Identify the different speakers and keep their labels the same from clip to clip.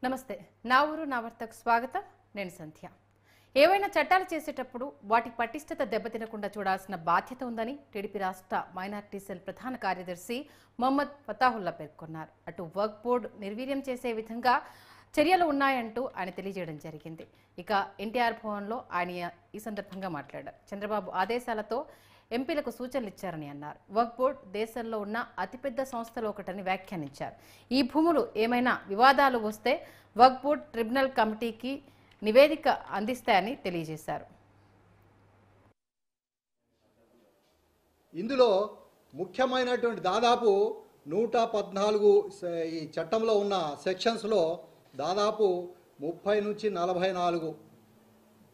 Speaker 1: నమస్తే నా ఊరు నా వార్తకు స్వాగతం నేను సంధ్య ఏవైనా చట్టాలు చేసేటప్పుడు వాటి పటిష్టత దెబ్బతినకుండా చూడాల్సిన బాధ్యత ఉందని టీడీపీ రాష్ట్ర మైనారిటీ సెల్ ప్రధాన కార్యదర్శి మొహమ్మద్ ఫతాహుల్లా పేర్కొన్నారు. అటు వర్క్ బోర్డు నిర్వీర్యం చేసే విధంగా చర్యలు ఉన్నాయంటూ ఆయన తెలియజేయడం జరిగింది. ఇక ఎన్టీఆర్ భవన్లో ఆయన ఈ సందర్భంగా మాట్లాడారు. చంద్రబాబు ఆదేశాలతో ఎంపీలకు సూచనలు ఇచ్చారని అన్నారు. వర్క్ బోర్డు దేశంలో ఉన్న అతిపెద్ద సంస్థలో ఒకటని వ్యాఖ్యానించారు. ఈ భూములు ఏమైనా వివాదాలు వస్తే వర్క్ బోర్డు ట్రిబ్యునల్ కమిటీకి నివేదిక అందిస్తాయని తెలియజేశారు.
Speaker 2: ఇందులో ముఖ్యమైనటువంటి దాదాపు 114 ఈ చట్టంలో ఉన్న సెక్షన్స్లో దాదాపు 30 నుంచి 44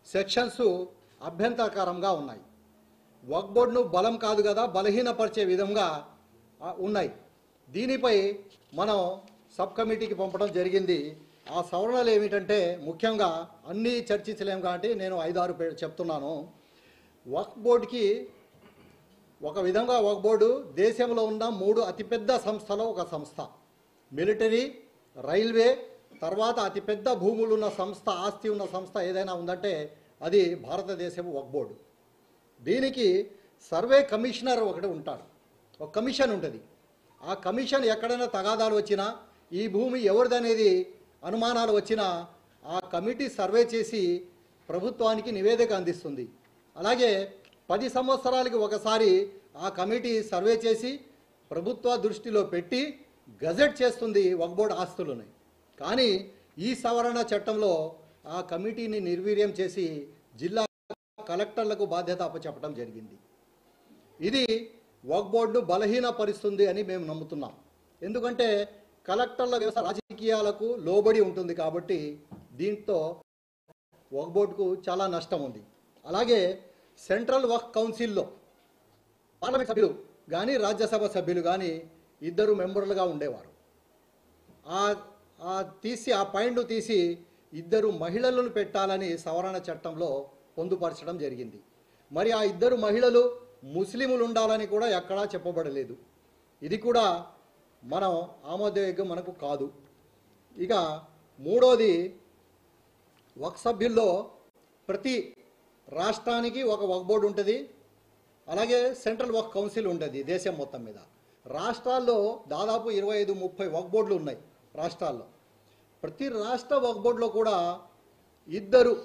Speaker 2: సెక్షన్స్ అభ్యంతరకరంగా ఉన్నాయి. వక్ఫ్ బోర్డును బలం కాదు కదా బలహీనపరిచే విధంగా ఉన్నాయి. దీనిపై మనం సబ్ కమిటీకి పంపడం జరిగింది. ఆ సవరణలు ఏమిటంటే ముఖ్యంగా అన్నీ చర్చించలేము కాబట్టి నేను 5-6 చెప్తున్నాను. వక్ఫ్ బోర్డుకి ఒక విధంగా వక్ఫ్ బోర్డు దేశంలో ఉన్న 3 అతిపెద్ద సంస్థలో ఒక సంస్థ. మిలిటరీ, రైల్వే, తర్వాత అతిపెద్ద భూములు ఉన్న సంస్థ, ఆస్తి ఉన్న సంస్థ ఏదైనా ఉందంటే అది భారతదేశం వక్ఫ్ బోర్డు. దీనికి సర్వే కమిషనర్ ఒకటి ఉంటాడు, ఒక కమిషన్ ఉంటుంది. ఆ కమిషన్ ఎక్కడైనా తగాదాలు వచ్చినా ఈ భూమి ఎవరిదనేది అనుమానాలు వచ్చినా ఆ కమిటీ సర్వే చేసి ప్రభుత్వానికి నివేదిక అందిస్తుంది. అలాగే 10 సంవత్సరాలకి ఒకసారి ఆ కమిటీ సర్వే చేసి ప్రభుత్వ దృష్టిలో పెట్టి గజెట్ చేస్తుంది వక్ఫ్ బోర్డు ఆస్తులని. కానీ ఈ సవరణ చట్టంలో ఆ కమిటీని నిర్వీర్యం చేసి జిల్లా కలెక్టర్లకు బాధ్యత అప్పచెప్పడం జరిగింది. ఇది వక్ఫ్ బోర్డును బలహీనపరుస్తుంది అని మేము నమ్ముతున్నాం. ఎందుకంటే కలెక్టర్ల వ్యవస్థ రాజకీయాలకు లోబడి ఉంటుంది కాబట్టి దీంతో వక్ఫ్ బోర్డుకు చాలా నష్టం ఉంది. అలాగే సెంట్రల్ వక్ఫ్ కౌన్సిల్లో పార్లమెంట్ సభ్యులు కానీ రాజ్యసభ సభ్యులు కానీ 2 మెంబర్లుగా ఉండేవారు. ఆ పాయింట్ను తీసి 2 మహిళలను పెట్టాలని సవరణ చట్టంలో పొందుపరచడం జరిగింది. మరి ఆ 2 మహిళలు ముస్లింలు ఉండాలని కూడా ఎక్కడా చెప్పబడలేదు. ఇది కూడా మనం ఆమోదయోగ్యం మనకు కాదు. ఇక మూడోది, వక్ఫ్ సభ్యుల్లో ప్రతి రాష్ట్రానికి ఒక వక్ఫ్ బోర్డు ఉంటుంది. అలాగే సెంట్రల్ వక్ఫ్ కౌన్సిల్ ఉంటుంది దేశం మొత్తం మీద. రాష్ట్రాల్లో దాదాపు 25-30 వక్ఫ్ బోర్డులు ఉన్నాయి రాష్ట్రాల్లో. ప్రతి రాష్ట్ర వక్ఫ్ బోర్డులో కూడా 2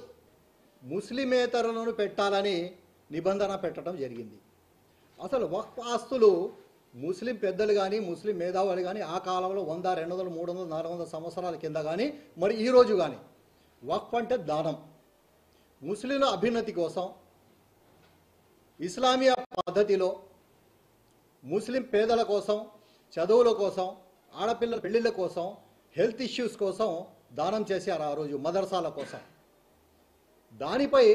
Speaker 2: ముస్లిమేతరులను పెట్టాలని నిబంధన పెట్టడం జరిగింది. అసలు వక్ఫ్ ఆస్తులు ముస్లిం పెద్దలు కానీ ముస్లిం మేధావులు కానీ ఆ కాలంలో 100, 200, 300, 400 సంవత్సరాల కింద కానీ మరి ఈరోజు కానీ వక్ఫ్ అంటే దానం, ముస్లింల అభ్యున్నతి కోసం ఇస్లామియా పద్ధతిలో ముస్లిం పేదల కోసం, చదువుల కోసం, ఆడపిల్లల పెళ్లిళ్ళ కోసం, హెల్త్ ఇష్యూస్ కోసం దానం చేశారు ఆ రోజు, మదర్సాల కోసం. దానిపై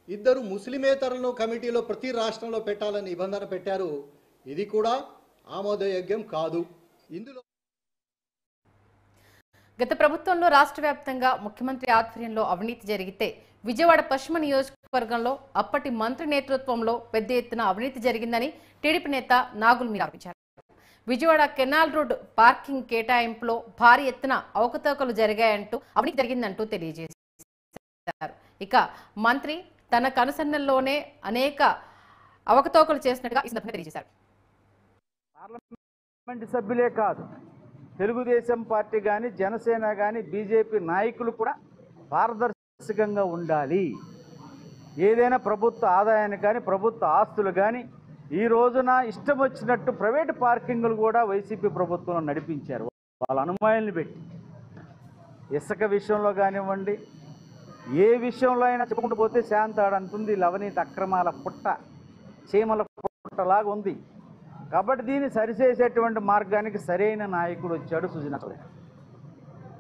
Speaker 2: 2 ముస్లిమేతరులను కమిటీలో ప్రతి రాష్ట్రంలో పెట్టాలని నిబంధన పెట్టారు. ఇది కూడా ఆమోదయోగ్యం కాదు. ఇందులో
Speaker 1: గత ప్రభుత్వంలో రాష్ట్ర వ్యాప్తంగా ముఖ్యమంత్రి ఆధ్వర్యంలో అవినీతి జరిగితే విజయవాడ పశ్చిమ నియోజకవర్గంలో అప్పటి మంత్రి నేతృత్వంలో పెద్ద ఎత్తున అవినీతి జరిగిందని టీడీపీ నేత నాగుల్ మీరా ఆరోపించారు. విజయవాడ కెనాల్ రోడ్ పార్కింగ్ కేటాయింపులో భారీ ఎత్తున అవకతవకలు జరిగాయంటూ అవినీతి జరిగిందంటూ తెలియజేశారు. ఇక మంత్రి తన కనుసన్నల్లోనే అనేక అవకతవకలు చేసినట్టుగా ఈ సందర్భంగా తెలియజేశారు.
Speaker 3: పార్లమెంట్ సభ్యులే కాదు, తెలుగుదేశం పార్టీ కానీ, జనసేన కానీ, బీజేపీ నాయకులు కూడా పారదర్శకంగా ఉండాలి. ఏదైనా ప్రభుత్వ ఆదాయాన్ని కానీ, ప్రభుత్వ ఆస్తులు కానీ ఈ రోజున ఇష్టం వచ్చినట్టు ప్రైవేటు పార్కింగులు కూడా వైసీపీ ప్రభుత్వంలో నడిపించారు. వాళ్ళ అనుమానాలను పెట్టి ఇసుక విషయంలో కానివ్వండి, ఏ విషయంలో అయినా చెప్పుకుంటూ పోతే శాంతాడంటుంది. అవినీతి అక్రమాల పుట్ట, చీమల పుట్టలాగా ఉంది. కాబట్టి దీన్ని సరిచేసేటువంటి మార్గానికి సరైన నాయకుడు వచ్చాడు సుజనా చౌదరి.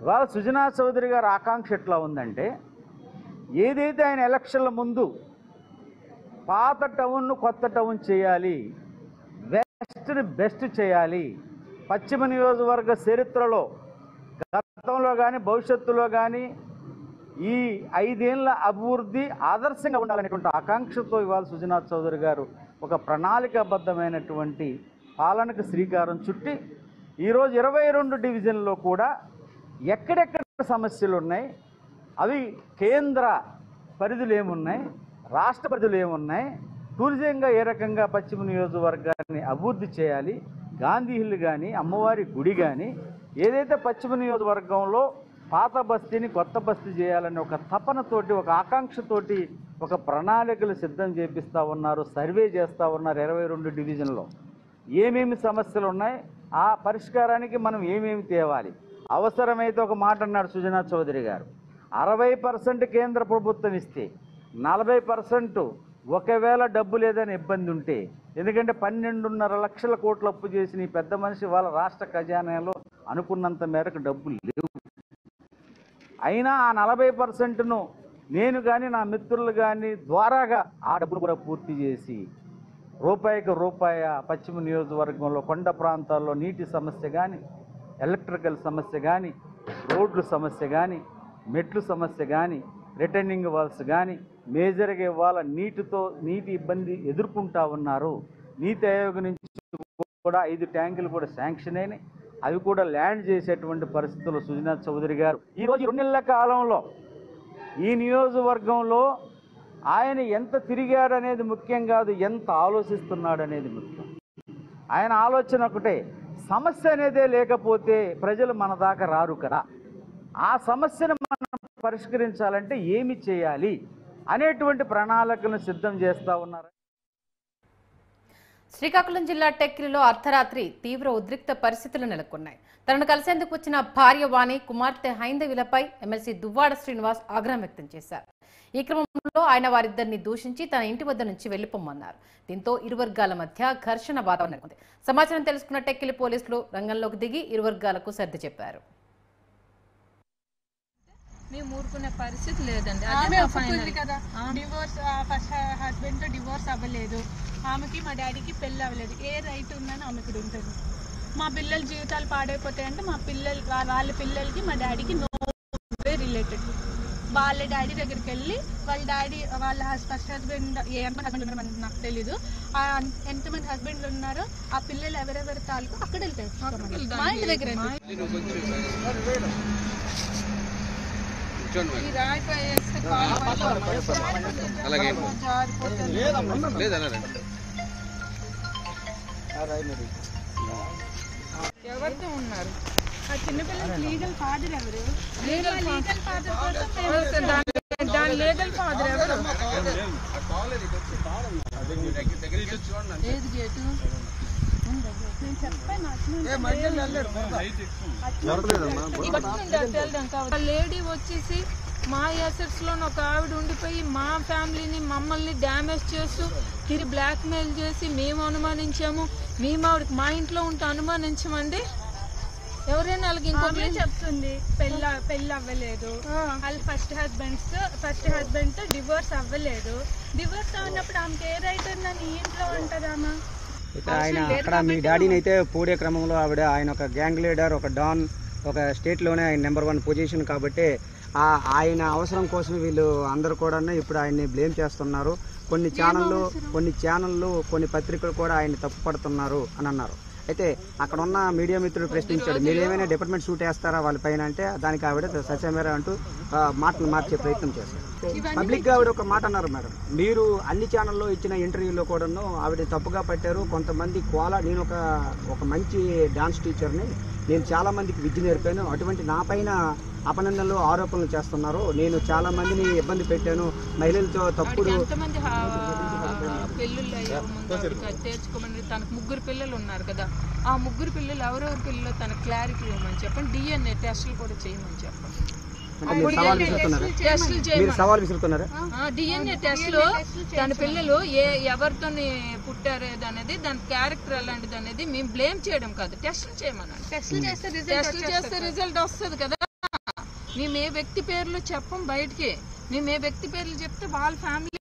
Speaker 3: ఇవాళ సుజనా చౌదరి గారి ఆకాంక్ష ఎట్లా ఉందంటే, ఏదైతే ఆయన ఎలక్షన్ల ముందు పాత టౌన్ను కొత్త టౌన్ చేయాలి, వెస్ట్ని బెస్ట్ చేయాలి, పశ్చిమ నియోజకవర్గ చరిత్రలో గతంలో కానీ భవిష్యత్తులో కానీ ఈ 5 ఏళ్ల అభివృద్ధి ఆదర్శంగా ఉండాలనేటువంటి ఆకాంక్షతో ఇవాళ సుజనా చౌదరి గారు ఒక ప్రణాళికాబద్ధమైనటువంటి పాలనకు శ్రీకారం చుట్టి ఈరోజు 22 డివిజన్లో కూడా ఎక్కడెక్కడ సమస్యలు ఉన్నాయి, అవి కేంద్ర పరిధులు ఏమున్నాయి, రాష్ట్ర పరిధులు ఏమున్నాయి, టూరిజంగా ఏ రకంగా పశ్చిమ నియోజకవర్గాన్ని అభివృద్ధి చేయాలి, గాంధీ హిల్ కానీ అమ్మవారి గుడి కానీ ఏదైతే పశ్చిమ నియోజకవర్గంలో పాత బస్తీని కొత్త బస్తీ చేయాలని ఒక తపనతోటి, ఒక ఆకాంక్షతోటి ఒక ప్రణాళికలు సిద్ధం చేపిస్తూ ఉన్నారు, సర్వే చేస్తూ ఉన్నారు. 22 డివిజన్లో ఏమేమి సమస్యలు ఉన్నాయి, ఆ పరిష్కారానికి మనం ఏమేమి తేవాలి. అవసరమైతే ఒక మాట అన్నాడు సుజనా చౌదరి గారు, 60% కేంద్ర ప్రభుత్వం ఇస్తే 40% ఒకవేళ డబ్బు లేదని ఇబ్బంది ఉంటే, ఎందుకంటే 12.5 లక్షల కోట్ల అప్పు చేసిన ఈ పెద్ద మనిషి వాళ్ళ రాష్ట్ర ఖజానాలో అనుకున్నంత మేరకు డబ్బులు లేవు. అయినా ఆ 40%ను నేను కానీ నా మిత్రులు కానీ ద్వారాగా ఆ డబ్బులు కూడా పూర్తి చేసి రూపాయికి రూపాయ పశ్చిమ నియోజకవర్గంలో కొండ ప్రాంతాల్లో నీటి సమస్య కానీ, ఎలక్ట్రికల్ సమస్య కానీ, రోడ్లు సమస్య కానీ, మెట్లు సమస్య కానీ, రిటర్నింగ్ వాల్స్ కానీ మేజర్గా ఇవాళ నీటి ఇబ్బంది ఎదుర్కొంటా ఉన్నారు. నీతి ఆయోగ్ నుంచి కూడా 5 ట్యాంకులు కూడా శాంక్షన్ అయినాయి, అవి కూడా ల్యాండ్ చేసేటువంటి పరిస్థితులు సుజనా చౌదరి గారు ఈరోజు 2 నెలల కాలంలో ఈ నియోజకవర్గంలో ఆయన ఎంత తిరిగాడనేది ముఖ్యం కాదు, ఎంత ఆలోచిస్తున్నాడు అనేది ముఖ్యం. ఆయన ఆలోచన ఒకటే, సమస్య అనేదే లేకపోతే ప్రజలు మన దాకా రారు కదా, ఆ సమస్యను మనం పరిష్కరించాలంటే ఏమి చేయాలి అనేటువంటి ప్రణాళికలను సిద్ధం చేస్తూ ఉన్నారు.
Speaker 1: శ్రీకాకుళం జిల్లా టెక్కిలిలో అర్ధరాత్రి తీవ్ర ఉద్రిక్త పరిస్థితులు నెలకొన్నాయి. తనను కలిసేందుకు వచ్చిన భార్య వాణి, కుమార్తె హైందవిలపై ఎమ్మెల్సీ దువ్వాడ శ్రీనివాస్ ఆగ్రహం వ్యక్తం చేశారు. ఈ క్రమంలో ఆయన వారిద్దరిని దూషించి తన ఇంటి వద్ద నుంచి వెళ్లిపోమ్మన్నారు. దీంతో ఇరు వర్గాల మధ్య ఘర్షణ వాతావరణం నెలకొంది. సమాచారం తెలుసుకున్న టెక్కిలి పోలీసులు రంగంలోకి దిగి ఇరు వర్గాలకు సర్ది చెప్పారు.
Speaker 4: మేము ఊరుకునే పరిస్థితి లేదండి. కదా డివోర్స్, ఫస్ట్ హస్బెండ్ తో డివోర్స్ అవ్వలేదు, ఆమెకి మా డాడీకి పెళ్ళి అవ్వలేదు, ఏ రైట్ ఉందని ఆమెకు ఉంటుంది. మా పిల్లల జీవితాలు పాడైపోతాయంటే వాళ్ళ పిల్లలకి మా డాడీకి నో వే రిలేటెడ్. వాళ్ళ డాడీ దగ్గరికి వెళ్ళి వాళ్ళ ఫస్ట్ హస్బెండ్ ఎంతమంది హస్బెండ్ ఉన్నారో నాకు తెలీదు, ఎంతమంది హస్బెండ్లు ఉన్నారో ఆ పిల్లలు ఎవరెవరి తాలూకు అక్కడ వెళ్తాయి. మా ఇంటి దగ్గర ఎవరితో ఉన్నారు ఆ చిన్నపిల్లలకి లీగల్ ఫాదర్ ఎవరు? లీగల్ ఫాదర్ కోసం దాని లీగల్ ఫాదర్ ఎవరు? ఏది గేటు లేడీ వచ్చేసి మా ఎసెట్స్ లో ఒక ఆవిడ ఉండిపోయి మా ఫ్యామిలీని మమ్మల్ని డ్యామేజ్ చేస్తూ తిరిగి బ్లాక్ మెయిల్ చేసి మేము అనుమానించాము, మేము ఆవిడకి మా ఇంట్లో ఉంటే అనుమానించమండి. ఎవరైనా వాళ్ళకి ఇంకొక చెప్తుంది పెళ్ళి అవ్వలేదు, వాళ్ళ ఫస్ట్ హస్బెండ్ తో డివోర్స్ అవ్వలేదు, డివోర్స్ అవ్వనప్పుడు ఆమెకి ఏ రైట్ ఉందని ఈ ఇంట్లో ఉంటుందామా?
Speaker 5: ఆయన అక్కడ మీ డాడీని అయితే పోడే క్రమంలో ఆయన ఒక గ్యాంగ్ లీడర్, ఒక డాన్, ఒక స్టేట్లోనే ఆయన నెంబర్ 1 పొజిషన్ కాబట్టి ఆయన అవసరం కోసం వీళ్ళు అందరూ కూడా ఇప్పుడు ఆయన్ని బ్లేమ్ చేస్తున్నారు. కొన్ని ఛానళ్ళు కొన్ని పత్రికలు కూడా ఆయన తప్పుపడుతున్నారు అని అన్నారు. అయితే అక్కడ ఉన్న మీడియా మిత్రుడు ప్రశ్నించాడు, మీరు ఏమైనా డిపార్ట్మెంట్ షూట్ వేస్తారా వాళ్ళ పైన అంటే దానికి ఆవిడ సత్యమేరా అంటూ మాటలు మార్చే ప్రయత్నం చేశారు. పబ్లిక్గా ఆవిడ ఒక మాట అన్నారు, మేడం మీరు అన్ని ఛానల్లో ఇచ్చిన ఇంటర్వ్యూలో కూడాను ఆవిడ తప్పుగా పట్టారు. కొంతమంది నేను ఒక మంచి డాన్స్ టీచర్ని, నేను చాలా మందికి విద్య నేర్పాను, అటువంటి నా పైన అపనందనలు ఆరోపణలు చేస్తున్నారు, నేను చాలా మందిని ఇబ్బంది పెట్టాను, మహిళలతో తప్పుడు
Speaker 4: పెళ్ళిళ్ళు తెచ్చుకోమని. తనకు 3 పిల్లలు ఉన్నారు కదా, ఆ 3 పిల్లలు ఎవరెవరి పిల్లలు తనకు క్లారిటీ ఇవ్వమని చెప్పండి, DNA టెస్టులు కూడా చేయమని చెప్పండి. DNA టెస్టులు తన పిల్లలు ఎవరితో పుట్టారు అనేది, దాని క్యారెక్టర్ అలాంటిది అనేది మేము బ్లేమ్ చేయడం కాదు, టెస్టులు చేయమన్నాను. టెస్టులు చేస్తే రిజల్ట్ వస్తుంది కదా. మేము ఏ వ్యక్తి పేర్లు చెప్పం బయటికి, మేము ఏ వ్యక్తి పేర్లు చెప్తే వాళ్ళ ఫ్యామిలీ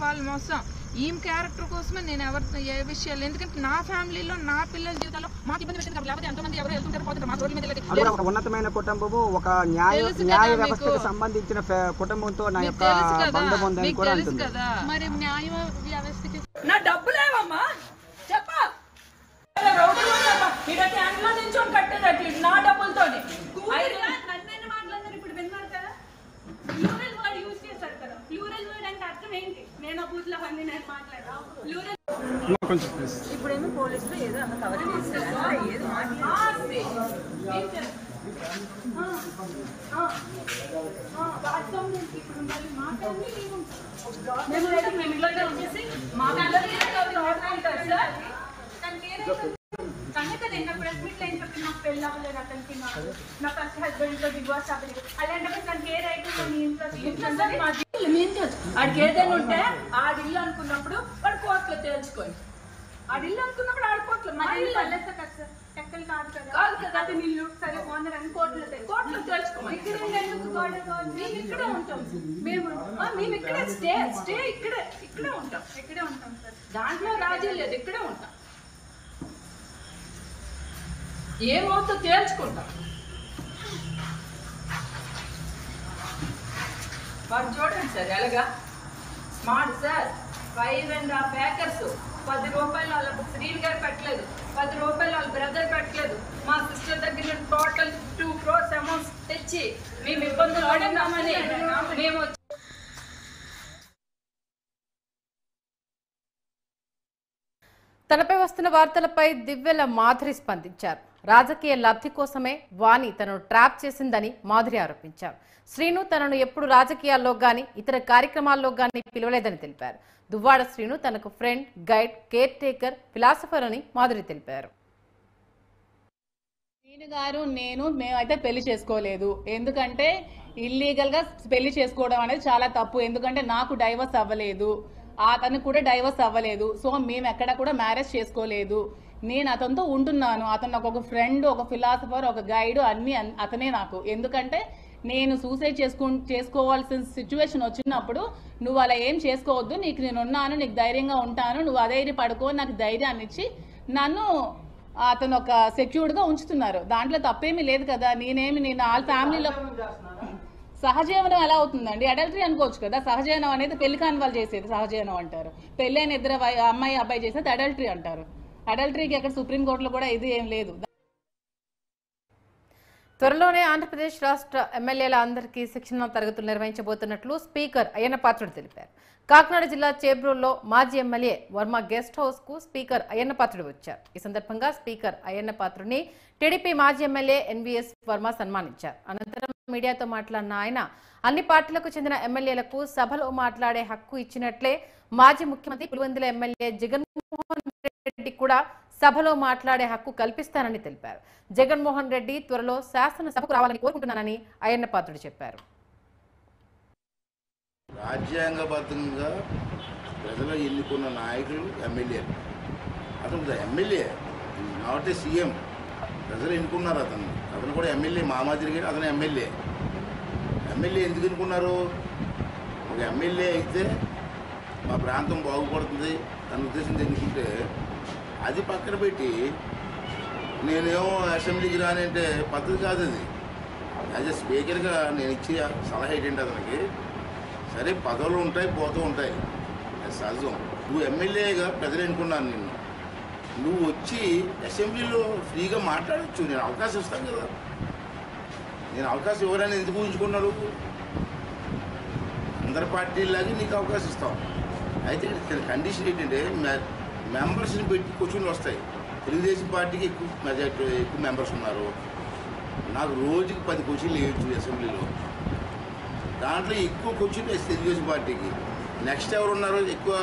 Speaker 4: వాళ్ళ మోసం. ఈ క్యారెక్టర్ కోసమే నేను ఎవరితో ఏ విషయాలు, ఎందుకంటే నా ఫ్యామిలీలో నా పిల్లల జీవితాల్లో మాకు ఇబ్బంది పెట్టింది కాబట్టి ఎంతమంది ఎవరు వెళ్తుంటారు పోతుంటారు మా రోడ్ల మీద.
Speaker 5: ఒక ఉన్నతమైన కుటుంబము, ఒక న్యాయ వ్యవస్థకు సంబంధించిన కుటుంబంతో నా యొక్క బంధం ఉందని కూడా అంటుంది.
Speaker 4: మరి న్యాయ వ్యవస్థకి
Speaker 6: నా డబ్బులేవమ్మా చెప్ప
Speaker 4: ఇక్కడ క్యాంప్ లో నించొని కట్టేదట నా డబ్బులతోనే. నన్ను మాట్లాడినారు ఇప్పుడు విన్నారు కదా. ప్లూరల్ వర్డ్ యూజ్ చేశారు కదా. ప్లూరల్ వర్డ్ అంటే అర్థం ఏంటి? నేను ఆ బూత్ లో అన్ని నేను మాట్లాడా. ప్లూరల్ ఇప్పుడేమో పోలీసులు ఏదో అన్న కవర్ చేస్తారు. ఏది మాట్లాడాలి నా ఫస్ట్ హస్బెండ్ తో డివోర్స్ అవ్వలేదు. అలాంటప్పుడు తనకి ఏ రైట్ ఆడికి ఏదైనా ఉంటే ఆడిల్లు అనుకున్నప్పుడు వాడు కోర్టులో తేల్చుకోండి. ఆడిల్లు అనుకున్నప్పుడు ఆడ కోర్టులో ఎక్కలు కాదు కదా అది ఇల్లు సరే ఓనర్ అని కోర్టులో తేల్చుకోండి. మేము ఇక్కడే ఉంటాం. మేము ఇక్కడే స్టే ఇక్కడే ఉంటాం సార్. దాంట్లో రాజీ లేదు, ఇక్కడే ఉంటాం. ఏమవుతో తేల్చుకుంటాం. వాడు చూడండి సార్ ఎలాగా స్మార్ట్ సార్. 5.5 acres 10 రూపాయలు వాళ్ళ శ్రీని గారు పెట్టలేదు, 10 రూపాయలు వాళ్ళ బ్రదర్ పెట్టలేదు. మా సిస్టర్ దగ్గర టోటల్ 2 crores అమౌంట్ తెచ్చి మేము ఇబ్బందులు పడినామని మేము
Speaker 1: తనపై వస్తున్న వార్తలపై దివ్యల మాధురి స్పందించారు. రాజకీయ లబ్ధి కోసమే వాణి తనను ట్రాప్ చేసిందని మాధురి ఆరోపించారు. శ్రీను తనను ఎప్పుడు రాజకీయాల్లో గాని ఇతర కార్యక్రమాల్లో గాని పిలవలేదని తెలిపారు. దువ్వాడ శ్రీను తనకు friend, guide, care taker, philosopher అని మాధురి తెలిపారు.
Speaker 6: శ్రీను గారు మేమైతే పెళ్లి చేసుకోలేదు. ఎందుకంటే ఇల్లీగల్ గా పెళ్లి చేసుకోవడం అనేది చాలా తప్పు. ఎందుకంటే నాకు డైవర్స్ అవ్వలేదు, అతనికి కూడా డైవర్స్ అవ్వలేదు. సో మేము ఎక్కడ కూడా మ్యారేజ్ చేసుకోలేదు. నేను అతనితో ఉంటున్నాను. అతను నాకు ఒక ఫ్రెండ్, ఒక ఫిలాసఫర్, ఒక గైడ్ అన్ని అతనే నాకు. ఎందుకంటే నేను సూసైడ్ చేసుకోవాల్సిన సిచ్యువేషన్ వచ్చినప్పుడు నువ్వు అలా ఏం చేసుకోవద్దు, నీకు నేను ఉన్నాను, నీకు ధైర్యంగా ఉంటాను, నువ్వు అధైర్య పడుకో, నాకు ధైర్యాన్ని ఇచ్చి నన్ను అతను ఒక సెక్యూర్డ్గా ఉంచుతున్నారు. దాంట్లో తప్పేమీ లేదు కదా. నేను వాళ్ళ ఫ్యామిలీలో సహజీవనం ఎలా అవుతుందండి? అడల్టరీ అనుకోవచ్చు కదా. సహజీవనం అనేది పెళ్లి కాని వాళ్ళు చేసేది సహజీవనం అంటారు. పెళ్ళైన ఇద్దరు అమ్మాయి అబ్బాయి చేసేది అడల్టరీ అంటారు. అడల్టరీకి అక్కడ సుప్రీంకోర్టులో కూడా ఇది ఏం లేదు.
Speaker 1: త్వరలోనే ఆంధ్రప్రదేశ్ రాష్ట్ర ఎమ్మెల్యేల అందరికీ శిక్షణ తరగతులు నిర్వహించబోతున్నట్లు స్పీకర్ అయ్యన్న పాత్రుడు తెలిపారు. కాకినాడ జిల్లా చేబ్రోల్లో మాజీ ఎమ్మెల్యే వర్మ గెస్ట్ హౌస్ కు స్పీకర్ అయ్యన్న పాత్రుడు వచ్చారు. ఈ సందర్భంగా స్పీకర్ అయ్యన్న పాత్రుడిని టీడీపీ మాజీ ఎమ్మెల్యే ఎన్వీఎస్ వర్మ సన్మానించారు. అనంతరం మీడియాతో మాట్లాడిన ఆయన అన్ని పార్టీలకు చెందిన ఎమ్మెల్యేలకు సభలో మాట్లాడే హక్కు ఇచ్చినట్లే మాజీ ముఖ్యమంత్రి పులివెందుల ఎమ్మెల్యే జగన్మోహన్ రెడ్డి కూడా సభలో మాట్లాడే హక్కు కల్పిస్తానని తెలిపారు. జగన్మోహన్ రెడ్డి త్వరలో శాసనసభకు రావాలని కోరుకుంటున్నానని అయ్యన్న పాత్రుడు చెప్పారు.
Speaker 7: రాజ్యాంగబద్ధంగా ప్రజలు ఎన్నుకున్న నాయకులు ఎమ్మెల్యేలు. అతను ఎమ్మెల్యే నాట్ ఏ సీఎం. ప్రజలు ఎన్నుకున్నారు అతను కూడా ఎమ్మెల్యే. మా మాదిరిగా అతను ఎమ్మెల్యే ఎందుకు ఎన్నుకున్నారు? ఒక ఎమ్మెల్యే అయితే మా ప్రాంతం బాగుపడుతుంది అన్న ఉద్దేశంతో ఎన్నుకుంటే అది పక్కన పెట్టి నేనేమో అసెంబ్లీకి రానంటే పద్ధతి కాదు అది. యాజ్ ఎ స్పీకర్గా నేను ఇచ్చే సలహా ఏంటంటే అతనికి, సరే పదవులు ఉంటాయి పోతూ ఉంటాయి, అది సహజం. నువ్వు ఎమ్మెల్యేగా ప్రజలు ఎన్నుకున్నాను నిన్ను, నువ్వు వచ్చి అసెంబ్లీలో ఫ్రీగా మాట్లాడచ్చు. నేను అవకాశం ఇస్తాను కదా. నేను అవకాశం ఎవరైనా ఎందుకు ఊహించుకున్నాడు? అందరి పార్టీలాగే నీకు అవకాశం ఇస్తాం. అయితే ఇక్కడ కండిషన్ ఏంటంటే మెంబర్స్ని పెట్టి క్వశ్చన్లు వస్తాయి. తెలుగుదేశం పార్టీకి ఎక్కువ మెంబర్స్ ఉన్నారు. నాకు రోజుకి 10 క్వశ్చన్లు వేయచ్చు అసెంబ్లీలో. దాంట్లో ఎక్కువ క్వశ్చన్లు తెలుగుదేశం పార్టీకి. నెక్స్ట్ ఎవరు ఉన్నారో ఎక్కువ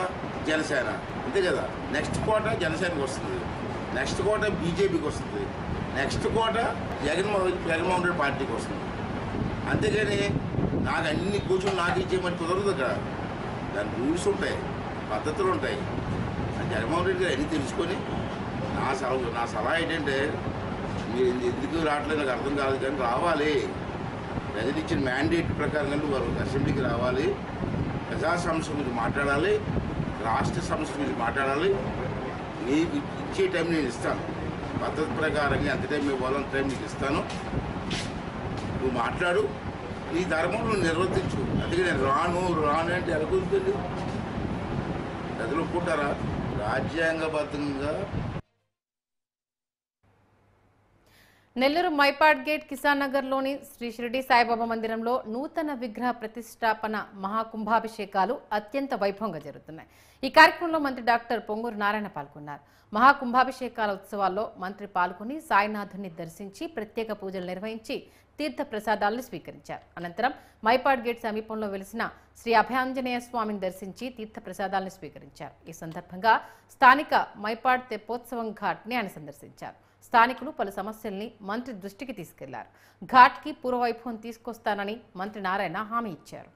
Speaker 7: జనసేన, అంతే కదా. నెక్స్ట్ కోట జనసేనకి వస్తుంది, నెక్స్ట్ కోట బీజేపీకి వస్తుంది, నెక్స్ట్ కోట జగన్మోహన్ రెడ్డి పార్టీకి వస్తుంది. అంతేగాని నాకు అన్ని క్వశ్చన్లు నాకు ఇచ్చేయమని కుదరదు. అక్కడ దాని రూల్స్ ఉంటాయి, పద్ధతులు ఉంటాయి. జగన్మోహన్ రెడ్డి గారు అన్నీ తెలుసుకొని నా సలహా ఏంటంటే, మీరు ఎందుకు రావట్లేదు నాకు అర్థం కాదు, కానీ రావాలి. ప్రజలు ఇచ్చిన మ్యాండేట్ ప్రకారంగా వారు అసెంబ్లీకి రావాలి. ప్రజా సమస్య గురించి మాట్లాడాలి, రాష్ట్ర సమస్య గురించి మాట్లాడాలి. నీకు ఇచ్చే టైం నేను ఇస్తాను. పద్ధతి ప్రకారంగా ఎంత టైం ఇవ్వాలో అంత టైం నీకు ఇస్తాను. నువ్వు మాట్లాడు, నీ ధర్మం నువ్వు నిర్వర్తించు. అందుకే నేను రాను అంటే ఎలా కుదురుతుంది? ప్రజలు ఒప్పుకుంటారా? రాజ్యాంగబద్ధంగా
Speaker 1: నెల్లూరు మైపాడ్ గేట్ కిసాన్ నగర్లోని శ్రీ షిరిడి సాయిబాబా మందిరంలో నూతన విగ్రహ ప్రతిష్టాపన మహాకుంభాభిషేకాలు అత్యంత వైభవంగా జరుగుతున్నాయి. ఈ కార్యక్రమంలో మంత్రి డాక్టర్ పొంగూరు నారాయణ పాల్గొన్నారు. మహాకుంభాభిషేకాల ఉత్సవాల్లో మంత్రి పాల్గొని సాయినాథుని దర్శించి ప్రత్యేక పూజలు నిర్వహించి తీర్థ ప్రసాదాలను స్వీకరించారు. అనంతరం మైపాడ్ గేట్ సమీపంలో వెలిసిన శ్రీ అభయాంజనేయ స్వామిని దర్శించి తీర్థ ప్రసాదాలను స్వీకరించారు. ఈ సందర్భంగా స్థానిక మైపాడ్ తెప్పోత్సవం ఘాట్ని ఆయన సందర్శించారు. స్థానికులు పలు సమస్యల్ని మంత్రి దృష్టికి తీసుకెళ్లారు. ఘాట్కి పూర్వవైభవం తీసుకొస్తానని మంత్రి నారాయణ హామీ ఇచ్చారు.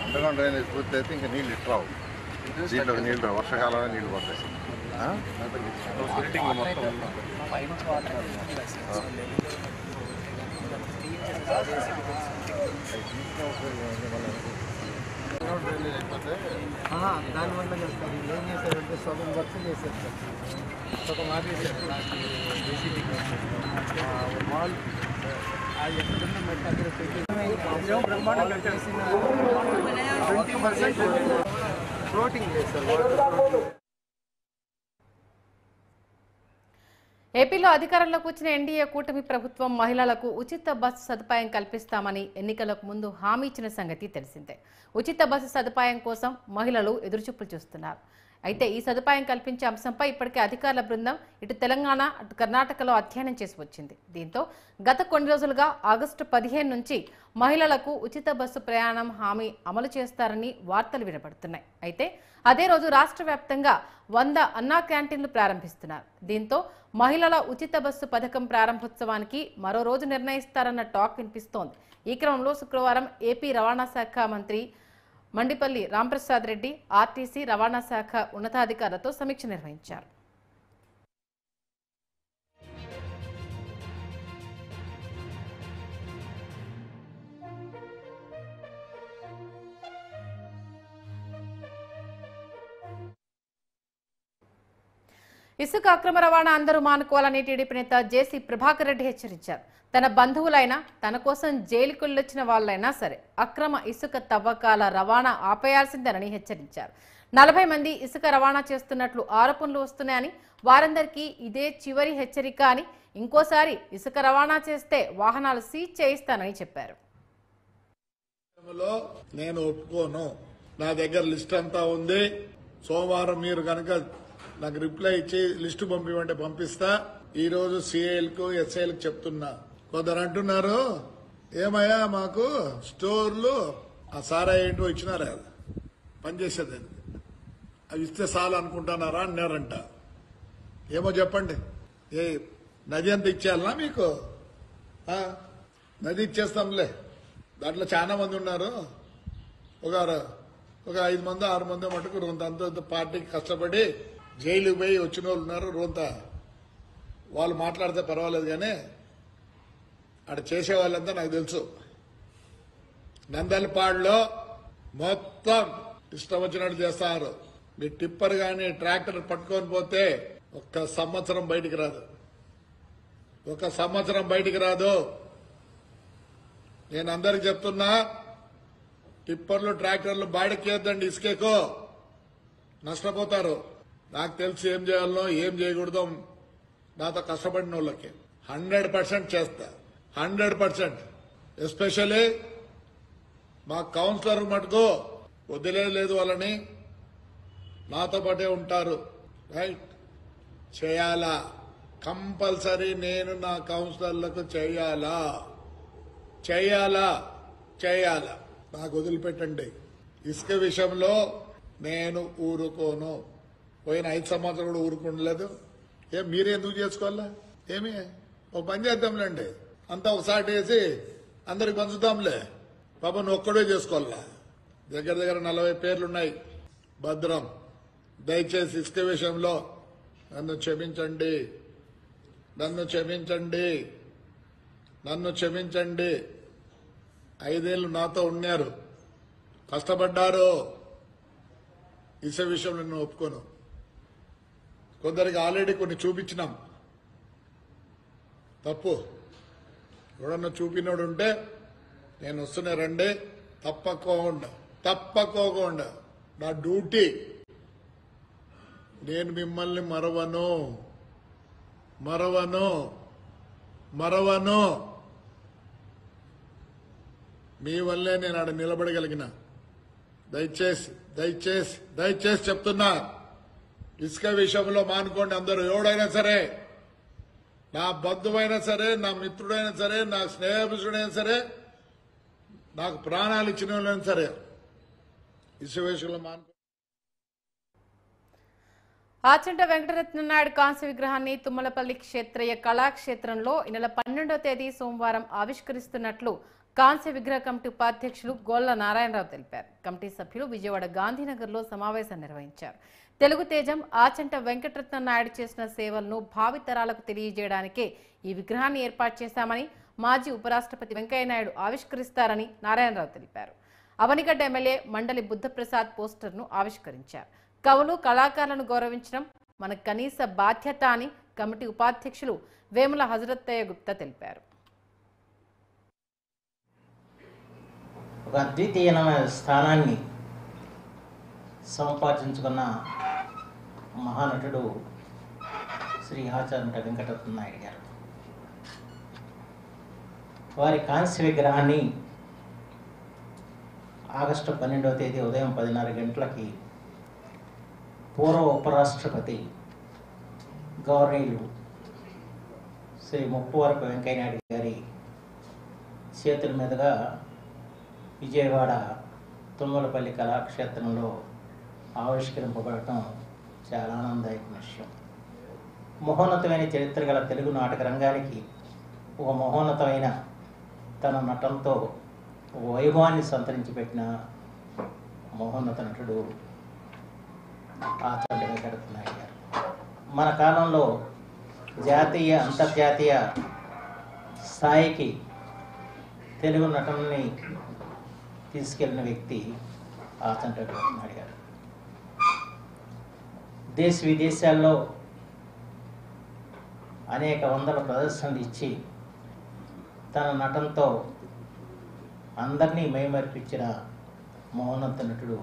Speaker 8: అండర్గ్రౌండ్ డ్రైనేజ్ పూర్తి అయితే ఇంకా నీళ్ళు ఇట్లా రావు. దీంట్లో నీళ్ళు వర్షాకాలంలో నీళ్ళు పడతాయి. డ్రైనేజ్ అయిపోతే
Speaker 5: దానివల్ల చేస్తారు. ఏం చేశారంటే సగం వర్క్ చేశారు, సగం ఆపేశారు. మాల్ అది ఎక్కడున్న మెట్ట అక్కడ పెట్టి బ్రహ్మాండంగా చేసిన 20% ఫ్లోటింగ్ చేస్తారు.
Speaker 1: ఏపీలో అధికారంలోకి వచ్చిన ఎన్డీఏ కూటమి ప్రభుత్వం మహిళలకు ఉచిత బస్సు సదుపాయం కల్పిస్తామని ఎన్నికలకు ముందు హామీ ఇచ్చిన సంగతి తెలిసిందే. ఉచిత బస్సు సదుపాయం కోసం మహిళలు ఎదురుచూపులు చూస్తున్నారు. అయితే ఈ సదుపాయం కల్పించే అంశంపై ఇప్పటికే అధికారుల బృందం ఇటు తెలంగాణ అటు కర్ణాటకలో అధ్యయనం చేసి వచ్చింది. దీంతో గత కొన్ని రోజులుగా ఆగస్టు 15 నుంచి మహిళలకు ఉచిత బస్సు ప్రయాణం హామీ అమలు చేస్తారని వార్తలు వినపడుతున్నాయి. అయితే అదే రోజు రాష్ట్ర వ్యాప్తంగా 100 అన్నా క్యాంటీన్లు ప్రారంభిస్తున్నారు. దీంతో మహిళల ఉచిత బస్సు పథకం ప్రారంభోత్సవానికి మరో రోజు నిర్ణయిస్తారన్న టాక్ వినిపిస్తోంది. ఈ క్రమంలో శుక్రవారం ఏపీ రవాణా శాఖ మంత్రి మండిపల్లి రాంప్రసాద్ రెడ్డి ఆర్టీసీ రవాణా శాఖ ఉన్నతాధికారులతో సమీక్ష నిర్వహించారు. ఇసుక అక్రమ రవాణా అందరూ మానుకోవాలని టీడీపీ నేత జేసీ ప్రభాకర్ రెడ్డి హెచ్చరించారు. తన బంధువులైనా తన కోసం జైలుకెళ్లొచ్చిన వాళ్ళైనా సరే అక్రమ ఇసుక తవ్వకాల రవాణా ఆపేయాల్సిందేనని హెచ్చరించారు. 40 మంది ఇసుక రవాణా చేస్తున్నట్లు ఆరోపణలు వస్తున్నాయని, వారందరికీ ఇదే చివరి హెచ్చరిక అని, ఇంకోసారి ఇసుక రవాణా చేస్తే వాహనాలు సీజ్ చేయిస్తానని చెప్పారు.
Speaker 9: నేను ఒప్పుకోను. నా దగ్గర లిస్ట్ అంతా ఉంది. సోమవారం మీరు కనుక నాకు రిప్లై ఇచ్చి లిస్టు పంపిమంటే పంపిస్తా. ఈ రోజు సిఐలకు ఎస్ఐలకు చెప్తున్నా. కొందరు అంటున్నారు, ఏమయ్యా మాకు స్టోర్లు ఆ సారా ఏంటో ఇచ్చినారా పనిచేసేది, అవి ఇస్తే చాలు అనుకుంటున్నారా అన్నారంట. ఏమో చెప్పండి, ఏ నది అంత ఇచ్చేయాలనా మీకు? నది ఇచ్చేస్తాంలే. దాంట్లో చాలా మంది ఉన్నారు. ఒక 5 మంది 6 మంది మటుకు రొంత పార్టీకి కష్టపడి జైలుకి పోయి వచ్చిన వాళ్ళు ఉన్నారు. రొంత వాళ్ళు మాట్లాడితే పర్వాలేదు, కానీ అక్కడ చేసే వాళ్ళంతా నాకు తెలుసు. నందలపాడులో మొత్తం ఇష్టం వచ్చినట్టు చేస్తారు. మీ టిప్పర్ గాని ట్రాక్టర్ పట్టుకొని పోతే 1 సంవత్సరం బయటికి రాదు. 1 సంవత్సరం బయటికి రాదు. నేను అందరికి చెప్తున్నా, టిప్పర్లు ట్రాక్టర్లు బాడికి వేద్దండి, ఇసుకేకో నష్టపోతారు. నాకు తెలిసి ఏం చేయాలనో ఏం చేయకూడదో నాతో కష్టపడిన వాళ్ళకి 100% చేస్తా. 100%. ఎస్పెషల్లీ మా కౌన్సిలర్ మటుకు వదిలేదు. వాళ్ళని నాతో పాటే ఉంటారు. రైట్, చేయాలా, కంపల్సరీ. నేను నా కౌన్సిలర్లకు చేయాలా. నాకు వదిలిపెట్టండి. ఇసుక విషయంలో నేను ఊరుకోను. పోయిన 5 సంవత్సరాలు కూడా ఊరుకుండలేదు. మీరే ఎందుకు చేసుకోవాలా? ఏమి ఓ పని చేద్దాంలేండి, అంతా ఒకసారి వేసి అందరికి పంచుతాంలే. పాప నువ్వు ఒక్కడే చేసుకోవాలా. దగ్గర దగ్గర 40 పేర్లున్నాయి. భద్రం, దయచేసి ఇసుక విషయంలో నన్ను క్షమించండి, నన్ను క్షమించండి, నన్ను క్షమించండి. 5 ఏళ్ళు నాతో ఉన్నారు, కష్టపడ్డారు. ఇసుక విషయంలో నేను ఒప్పుకోను. కొందరికి ఆల్రెడీ కొన్ని చూపించినాం. తప్పు ఎవడన్నా చూపినోడు ఉంటే నేను వస్తున్నా రండి, తప్పకోకుండా నా డ్యూటీ. నేను మిమ్మల్ని మరవను. మీ వల్లే నేను ఆడ నిలబడగలిగిన. దయచేసి చెప్తున్నా, ఇసుక విషయంలో మానుకోండి అందరూ. ఎవడైనా సరే, నా బంధువైనా సరే, నా మిత్రుడైనా సరే, నా స్నేహితుడైనా సరే, నాకు ప్రాణాలు ఇచ్చిన వాళ్ళైనా సరే, ఇసుక విషయంలో మానుకో.
Speaker 1: ఆచంట వెంకటరత్న నాయుడు కాంస్య విగ్రహాన్ని తుమ్మలపల్లి క్షేత్రయ్య కళాక్షేత్రంలో ఈ నెల 12వ తేదీ సోమవారం ఆవిష్కరిస్తున్నట్లు కాంస్య విగ్రహ కమిటీ ఉపాధ్యక్షులు గొల్ల నారాయణరావు తెలిపారు. కమిటీ సభ్యులు విజయవాడ గాంధీనగర్లో సమావేశం నిర్వహించారు. తెలుగు తేజం ఆచంట వెంకటరత్న నాయుడు చేసిన సేవలను భావితరాలకు తెలియజేయడానికే ఈ విగ్రహాన్ని ఏర్పాటు చేశామని, మాజీ ఉపరాష్ట్రపతి వెంకయ్యనాయుడు ఆవిష్కరిస్తారని నారాయణరావు తెలిపారు. అవనిగడ్డ ఎమ్మెల్యే మండలి బుద్ధప్రసాద్ పోస్టర్ను ఆవిష్కరించారు. కవులు, కళాకారులను గౌరవించడం మన కనీస బాధ్యత అని కమిటీ ఉపాధ్యక్షులు వేముల హజరత్తయ్య గుప్తా తెలిపారు.
Speaker 10: ఒక అద్వితీయమైన స్థానాన్ని సంపాదించుకున్న మహానటుడు శ్రీ ఆచంట వెంకటరత్న నాయుడు గారు. వారి కాంస్య విగ్రహాన్ని ఆగస్టు 12వ తేదీ ఉదయం 10:30 గంటలకి పూర్వ ఉపరాష్ట్రపతి గౌరవనీయులు శ్రీ ముప్పవరపు వెంకయ్యనాయుడు గారి చేతుల మీదుగా విజయవాడ తుమ్మలపల్లి కళాక్షేత్రంలో ఆవిష్కరింపబడటం చాలా ఆనందదాయకమైన విషయం. మహోన్నతమైన చరిత్ర గల తెలుగు నాటక రంగానికి ఒక మహోన్నతమైన తన నటనతో వైభవాన్ని సంతరించి పెట్టిన మహోన్నత నటుడు ఆచంట వెంకటరత్న నాయుడు గారు. మన కాలంలో జాతీయ, అంతర్జాతీయ స్థాయికి తెలుగు నటనని తీసుకెళ్లిన వ్యక్తి ఆచంట వెంకటరత్న నాయుడు గారు. దేశ విదేశాల్లో అనేక వందల ప్రదర్శనలు ఇచ్చి తన నటనతో అందరినీ మైమరిపించిన మహోన్నత నటుడు.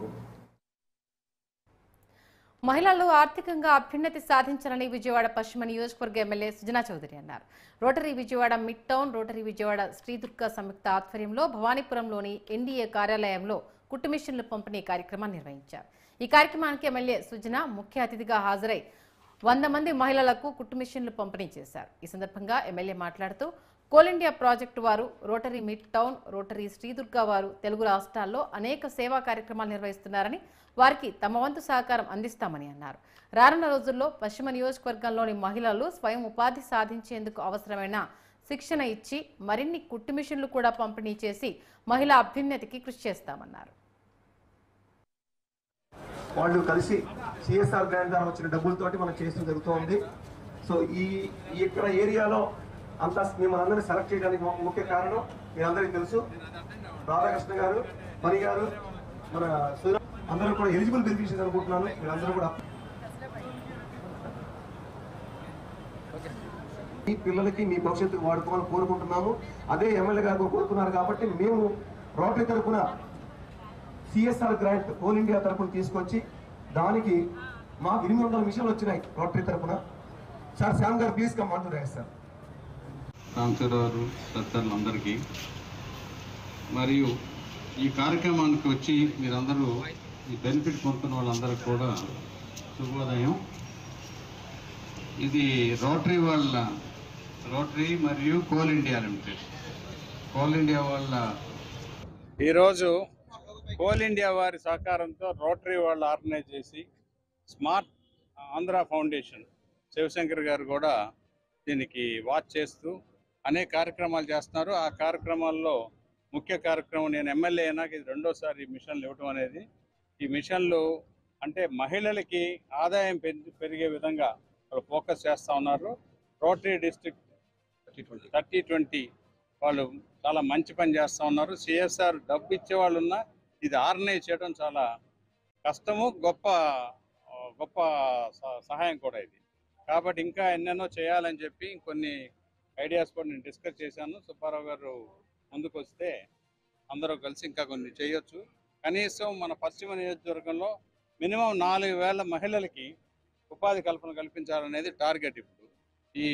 Speaker 1: మహిళలు ఆర్థికంగా అభ్యున్నతి సాధించాలని విజయవాడ పశ్చిమ నియోజకవర్గ ఎమ్మెల్యే సుజనా చౌదరి అన్నారు. Rotary Vijayawada mid town, Rotary Vijayawada Sridurga సంయుక్త ఆధ్వర్యంలో భవానీపురంలోని ఎన్డీఏ కార్యాలయంలో కుట్టు మిషన్ల పంపిణీ కార్యక్రమాన్ని నిర్వహించారు. ఈ కార్యక్రమానికి ఎమ్మెల్యే సుజనా ముఖ్య అతిథిగా హాజరై 100 మంది మహిళలకు కుట్టు మిషన్లు పంపిణీ చేశారు. ఈ సందర్భంగా ఎమ్మెల్యే మాట్లాడుతూ కోల్ ఇండియా ప్రాజెక్టు వారు, rotary mid town, rotary Sri Durga వారు తెలుగు రాష్ట్రాల్లో అనేక సేవా కార్యక్రమాలు నిర్వహిస్తున్నారని, వారికి తమ వంతు సహకారం అందిస్తామని అన్నారు. రానున్న రోజుల్లో పశ్చిమ నియోజకవర్గంలోని మహిళలు స్వయం ఉపాధి సాధించేందుకు అవసరమైన శిక్షణ ఇచ్చి మరిన్ని కుట్టు మిషన్లు కూడా పంపిణీ చేసి మహిళా అభ్యున్నతికి కృషి చేస్తామన్నారు.
Speaker 11: వాళ్ళు కలిసి సిఎస్ఆర్ గ్రాంట్ ద్వారా వచ్చిన డబ్బులతోటి మనం చేస్తూ జరుగుతోంది. సో ఇక్కడ ఏరియాలో అంతా మిమ్మల్ని అందరినీ సెలెక్ట్ చేయడానికి ముఖ్య కారణం మీరందరికీ తెలుసు, రాధాకృష్ణ గారు, మణి గారు, మన అందరూ కూడా ఎలిజిబుల్ బెనిఫిషరీస్ అనుకుంటున్నాను. మీరందరూ కూడా మీ పిల్లలకి మీ భవిష్యత్తుకు వాడుకోవాలని కోరుకుంటున్నాము. అదే ఎమ్మెల్యే గారు కోరుకున్నారు కాబట్టి మేము రోటరీ తరఫున సిఎస్ఆర్ గ్రాంట్ కోల్ ఇండియా తరఫున తీసుకొచ్చి దానికి మాకు 800 మిషన్లు వచ్చినాయి రోటరీ తరఫున. సార్ శ్యామ్ గారు please come on to right sir.
Speaker 12: Ramachandrarao తదితరులందరికీ మరియు ఈ కార్యక్రమానికి వచ్చి మీరందరూ ఈ బెనిఫిట్ పొందుతున్న వాళ్ళందరికీ కూడా శుభోదయం. ఇది రోటరీ మరియు coal India limited. Coal India వాళ్ళ
Speaker 13: ఈరోజు కోల్ ఇండియా వారి సహకారంతో రోటరీ వాళ్ళు ఆర్గనైజ్ చేసి స్మార్ట్ ఆంధ్ర ఫౌండేషన్ శివశంకర్ గారు కూడా దీనికి వాచ్ చేస్తూ అనేక కార్యక్రమాలు చేస్తున్నారు. ఆ కార్యక్రమాల్లో ముఖ్య కార్యక్రమం, నేను ఎమ్మెల్యే అయినాక ఇది రెండోసారి మిషన్లు ఇవ్వటం అనేది. ఈ మిషన్లు అంటే మహిళలకి ఆదాయం పెరిగే విధంగా వాళ్ళు ఫోకస్ చేస్తూ ఉన్నారు. రోటరీ డిస్ట్రిక్ట్ 30-20 వాళ్ళు చాలా మంచి పని చేస్తూ ఉన్నారు. సిఎస్ఆర్ డబ్బు ఇచ్చే వాళ్ళు ఉన్నా ఇది ఆర్గనైజ్ చేయడం చాలా కష్టము, గొప్ప సహాయం కూడా ఇది. కాబట్టి ఇంకా ఎన్నెన్నో చేయాలని చెప్పి కొన్ని ఐడియాస్ కూడా నేను డిస్కస్ చేశాను. సుబ్బారావు గారు ముందుకు వస్తే అందరూ కలిసి ఇంకా కొన్ని చేయొచ్చు. కనీసం మన పశ్చిమ నియోజకవర్గంలో మినిమం 4,000 మహిళలకి ఉపాధి కల్పన కల్పించాలనేది టార్గెట్. ఇప్పుడు ఈ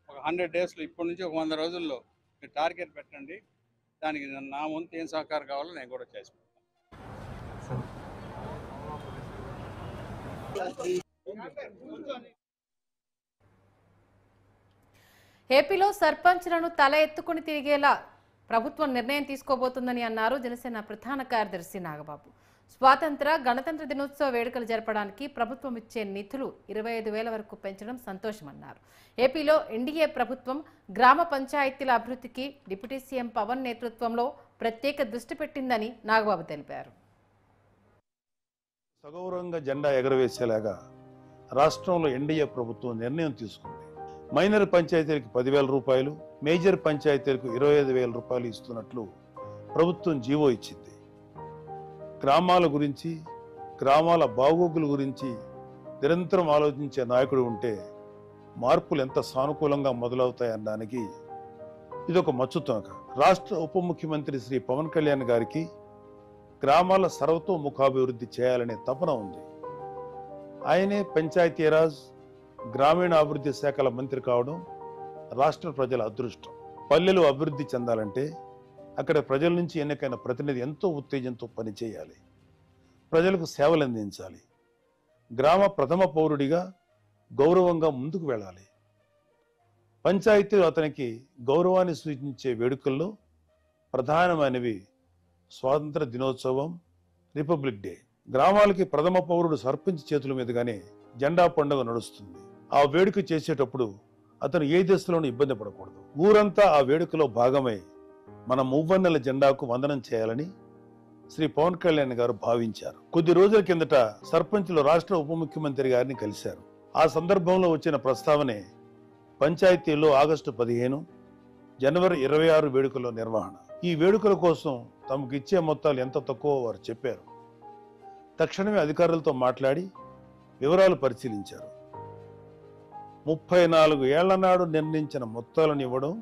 Speaker 13: ఒక 100 డేస్లో ఇప్పటి నుంచి ఒక 100 రోజుల్లో మీరు టార్గెట్ పెట్టండి. దానికి నా వంతు ఏం సహకారం కావాలో నేను కూడా చేసి పెడతాను.
Speaker 1: ఏపీలో సర్పంచ్లను తల ఎత్తుకుని తిరిగేలా ప్రభుత్వం నిర్ణయం తీసుకోబోతుందని అన్నారు జనసేన ప్రధాన కార్యదర్శి నాగబాబు. స్వాతంత్ర గణతంత్ర దినోత్సవ వేడుకలు జరపడానికి ప్రభుత్వం ఇచ్చే నిధులు 25,000 వరకు పెంచడం సంతోషమన్నారు. ఏపీలో ఎన్డీఏ ప్రభుత్వం గ్రామ పంచాయతీల అభివృద్ధికి డిప్యూటీ సీఎం పవన్ నేతృత్వంలో ప్రత్యేక దృష్టి పెట్టిందని నాగబాబు తెలిపారు.
Speaker 14: సగౌరవంగా జెండా ఎగరవేసేలాగా రాష్ట్రంలో ఎన్డీఏ ప్రభుత్వం నిర్ణయం తీసుకుంది. మైనర్ పంచాయతీలకు 10,000 రూపాయలు, మేజర్ పంచాయతీలకు 25,000 రూపాయలు ఇస్తున్నట్లు ప్రభుత్వం జీవో ఇచ్చింది. గ్రామాల గురించి, గ్రామాల బాగోగుల గురించి నిరంతరం ఆలోచించే నాయకుడు ఉంటే మార్పులు ఎంత సానుకూలంగా మొదలవుతాయనడానికి ఇదొక మచ్చుతోక. రాష్ట్ర ఉప ముఖ్యమంత్రి శ్రీ పవన్ కళ్యాణ్ గారికి గ్రామాల సర్వతోముఖాభివృద్ధి చేయాలనే తపన ఉంది. ఆయనే పంచాయతీరాజ్ గ్రామీణాభివృద్ధి శాఖల మంత్రి కావడం రాష్ట్ర ప్రజల అదృష్టం. పల్లెలు అభివృద్ధి చెందాలంటే అక్కడ ప్రజల నుంచి ఎన్నికైన ప్రతినిధి ఎంతో ఉత్తేజంతో పనిచేయాలి, ప్రజలకు సేవలు అందించాలి, గ్రామ ప్రథమ పౌరుడిగా గౌరవంగా ముందుకు వెళ్ళాలి. పంచాయతీలు అతనికి గౌరవాన్ని సూచించే వేడుకల్లో ప్రధానమైనవి స్వాతంత్ర దినోత్సవం, రిపబ్లిక్ డే. గ్రామాలకి ప్రథమ పౌరుడు సర్పంచ్ చేతుల మీదుగానే జెండా పండుగ నడుస్తుంది. ఆ వేడుక చేసేటప్పుడు అతను ఏ దశలోనూ ఇబ్బంది పడకూడదు. ఊరంతా ఆ వేడుకలో భాగమై మన మువ్వన్నెల జెండాకు వందనం చేయాలని శ్రీ పవన్ కళ్యాణ్ గారు భావించారు. కొద్ది రోజుల కిందట సర్పంచులు రాష్ట్ర ఉప ముఖ్యమంత్రి గారిని కలిశారు. ఆ సందర్భంలో వచ్చిన ప్రస్తావనే పంచాయతీల్లో ఆగస్టు 15, జనవరి 26 వేడుకల నిర్వహణ. ఈ వేడుకల కోసం తమకు ఇచ్చే మొత్తాలు ఎంత తక్కువ వారు చెప్పారు. తక్షణమే అధికారులతో మాట్లాడి వివరాలు పరిశీలించారు. 34 ఏళ్ల నాడు నిర్ణయించిన మొత్తాలను ఇవ్వడం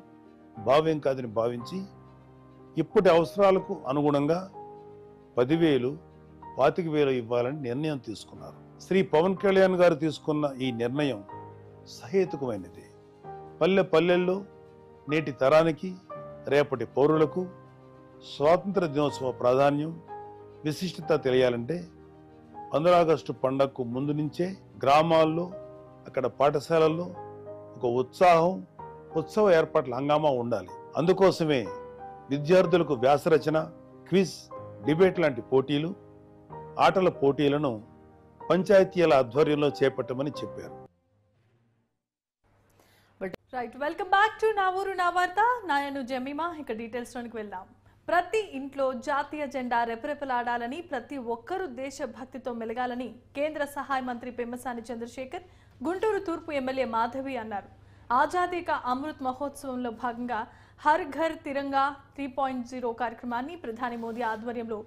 Speaker 14: భావ్యం కాదని భావించి ఇప్పటి అవసరాలకు అనుగుణంగా 10,000, 25,000 ఇవ్వాలని నిర్ణయం తీసుకున్నారు. శ్రీ పవన్ కళ్యాణ్ గారు తీసుకున్న ఈ నిర్ణయం సహేతుకమైనది. పల్లెల్లో నేటి తరానికి, రేపటి పౌరులకు స్వాతంత్ర దినోత్సవ ప్రాధాన్యం, విశిష్టత తెలియాలంటే 15 ఆగస్టు పండగకు ముందు నుంచే గ్రామాల్లో, అక్కడ పాఠశాలల్లో ఒక ఉత్సవ ఏర్పాట్ల హంగామా ఉండాలి. అందుకోసమే విద్యార్థులకు వ్యాసరచన, క్విజ్, డిబేట్ లాంటి పోటీలు, ఆటల పోటీలను పంచాయతీల ఆధ్వర్యంలో చేపట్టమని చెప్పారు.
Speaker 15: రైట్, వెల్కమ్ బ్యాక్ టు నా ఊరు నా వార్త. నేను జమీమా. ఇక డీటెయిల్స్లోనికి వెళ్దాం. ప్రతి ఇంట్లో జాతీయ జెండా రెపరెపలాడాలని, ప్రతి ఒక్కరూ దేశభక్తితో మెలగాలని కేంద్ర సహాయ మంత్రి పెమ్మసాని చంద్రశేఖర్ గుంటూరు తూర్పు ఎమ్మెల్యే మాధవి అన్నారు. ఆజాదీ కా అమృత్ మహోత్సవంలో భాగంగా హర్ ఘర్ తిరంగా 3.0 కార్యక్రమాన్ని ప్రధాని మోదీ ఆధ్వర్యంలో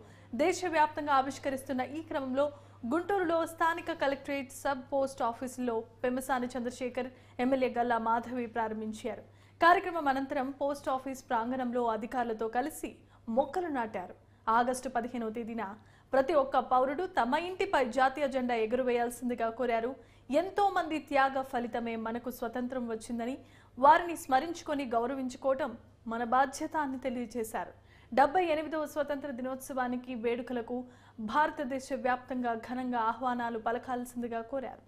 Speaker 15: దేశవ్యాప్తంగా ఆవిష్కరిస్తున్న ఈ క్రమంలో గుంటూరులో స్థానిక కలెక్టరేట్ సబ్ పోస్ట్ ఆఫీసులో పెమ్మసాని చంద్రశేఖర్, ఎమ్మెల్యే గల్లా మాధవి ప్రారంభించారు. కార్యక్రమం అనంతరం పోస్ట్ ఆఫీస్ ప్రాంగణంలో అధికారులతో కలిసి మొక్కలు నాటారు. ఆగస్టు 15వ తేదీన ప్రతి ఒక్క పౌరుడు తమ ఇంటిపై జాతీయ జెండా ఎగురవేయాల్సిందిగా కోరారు. ఎంతో మంది త్యాగ ఫలితమే మనకు స్వతంత్రం వచ్చిందని, వారిని స్మరించుకొని గౌరవించుకోవటం మన బాధ్యత అని తెలియజేశారు. 78వ స్వతంత్ర దినోత్సవానికి వేడుకలకు భారతదేశ వ్యాప్తంగా ఘనంగా ఆహ్వానాలు పలకాల్సిందిగా కోరారు.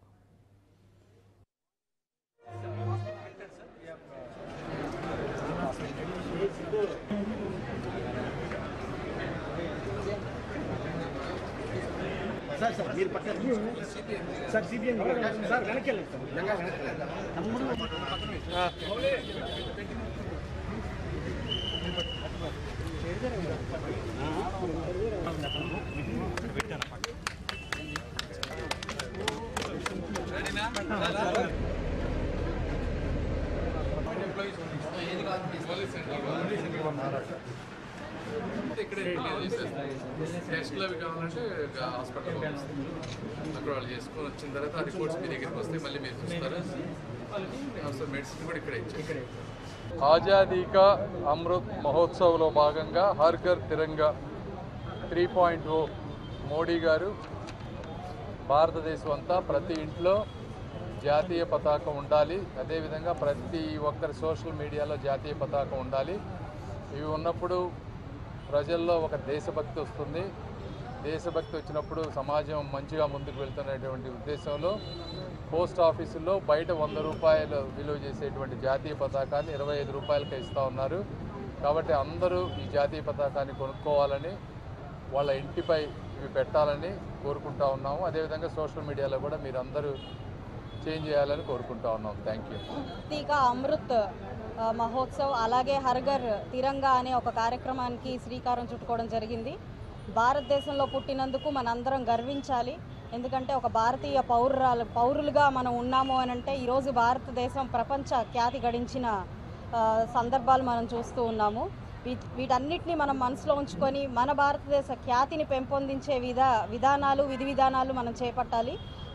Speaker 16: టెస్ట్లు అవి కావాలంటే హాస్పిటల్ అక్కడ వాళ్ళు చేసుకొని వచ్చిన తర్వాత ఆ రిపోర్ట్స్ మీ దగ్గరికి వస్తే మళ్ళీ మీరు చూస్తారా అసలు మెడిసిన్ కూడా ఇక్కడే ఇచ్చారు. ఆజాదీ కా అమృత్ మహోత్సవ్లో భాగంగా హర్ ఘర్ తిరంగా 3.0 మోడీ గారు భారతదేశం అంతా ప్రతి ఇంట్లో జాతీయ పతాకం ఉండాలి, అదేవిధంగా ప్రతి ఒక్కరి సోషల్ మీడియాలో జాతీయ పతాకం ఉండాలి. ఇవి ఉన్నప్పుడు ప్రజల్లో ఒక దేశభక్తి వస్తుంది. దేశభక్తి వచ్చినప్పుడు సమాజం మంచిగా ముందుకు వెళ్తున్నటువంటి ఉద్దేశంలో పోస్ట్ ఆఫీసుల్లో బయట 100 రూపాయలు విలువ చేసేటువంటి జాతీయ పతాకాన్ని 25 రూపాయలకే ఇస్తూ ఉన్నారు. కాబట్టి అందరూ ఈ జాతీయ పతాకాన్ని కొనుక్కోవాలని, వాళ్ళ ఇంటిపై ఇవి పెట్టాలని కోరుకుంటా ఉన్నాము. అదేవిధంగా సోషల్ మీడియాలో కూడా మీరు అందరూ చేంజ్ చేయాలని కోరుకుంటా ఉన్నాం. Thank you.
Speaker 17: టీకా అమృత్ మహోత్సవ్ అలాగే హర్ ఘర్ తిరంగా అనే ఒక కార్యక్రమానికి శ్రీకారం చుట్టుకోవడం జరిగింది. భారతదేశంలో పుట్టినందుకు మనందరం గర్వించాలి. ఎందుకంటే ఒక భారతీయ పౌరులుగా మనం ఉన్నాము అని అంటే ఈరోజు భారతదేశం ప్రపంచ ఖ్యాతి గడించిన సందర్భాలు మనం చూస్తూ ఉన్నాము. వీటన్నిటిని మనం మనసులో ఉంచుకొని మన భారతదేశ ఖ్యాతిని పెంపొందించే విధి విధానాలు మనం చేపట్టాలి.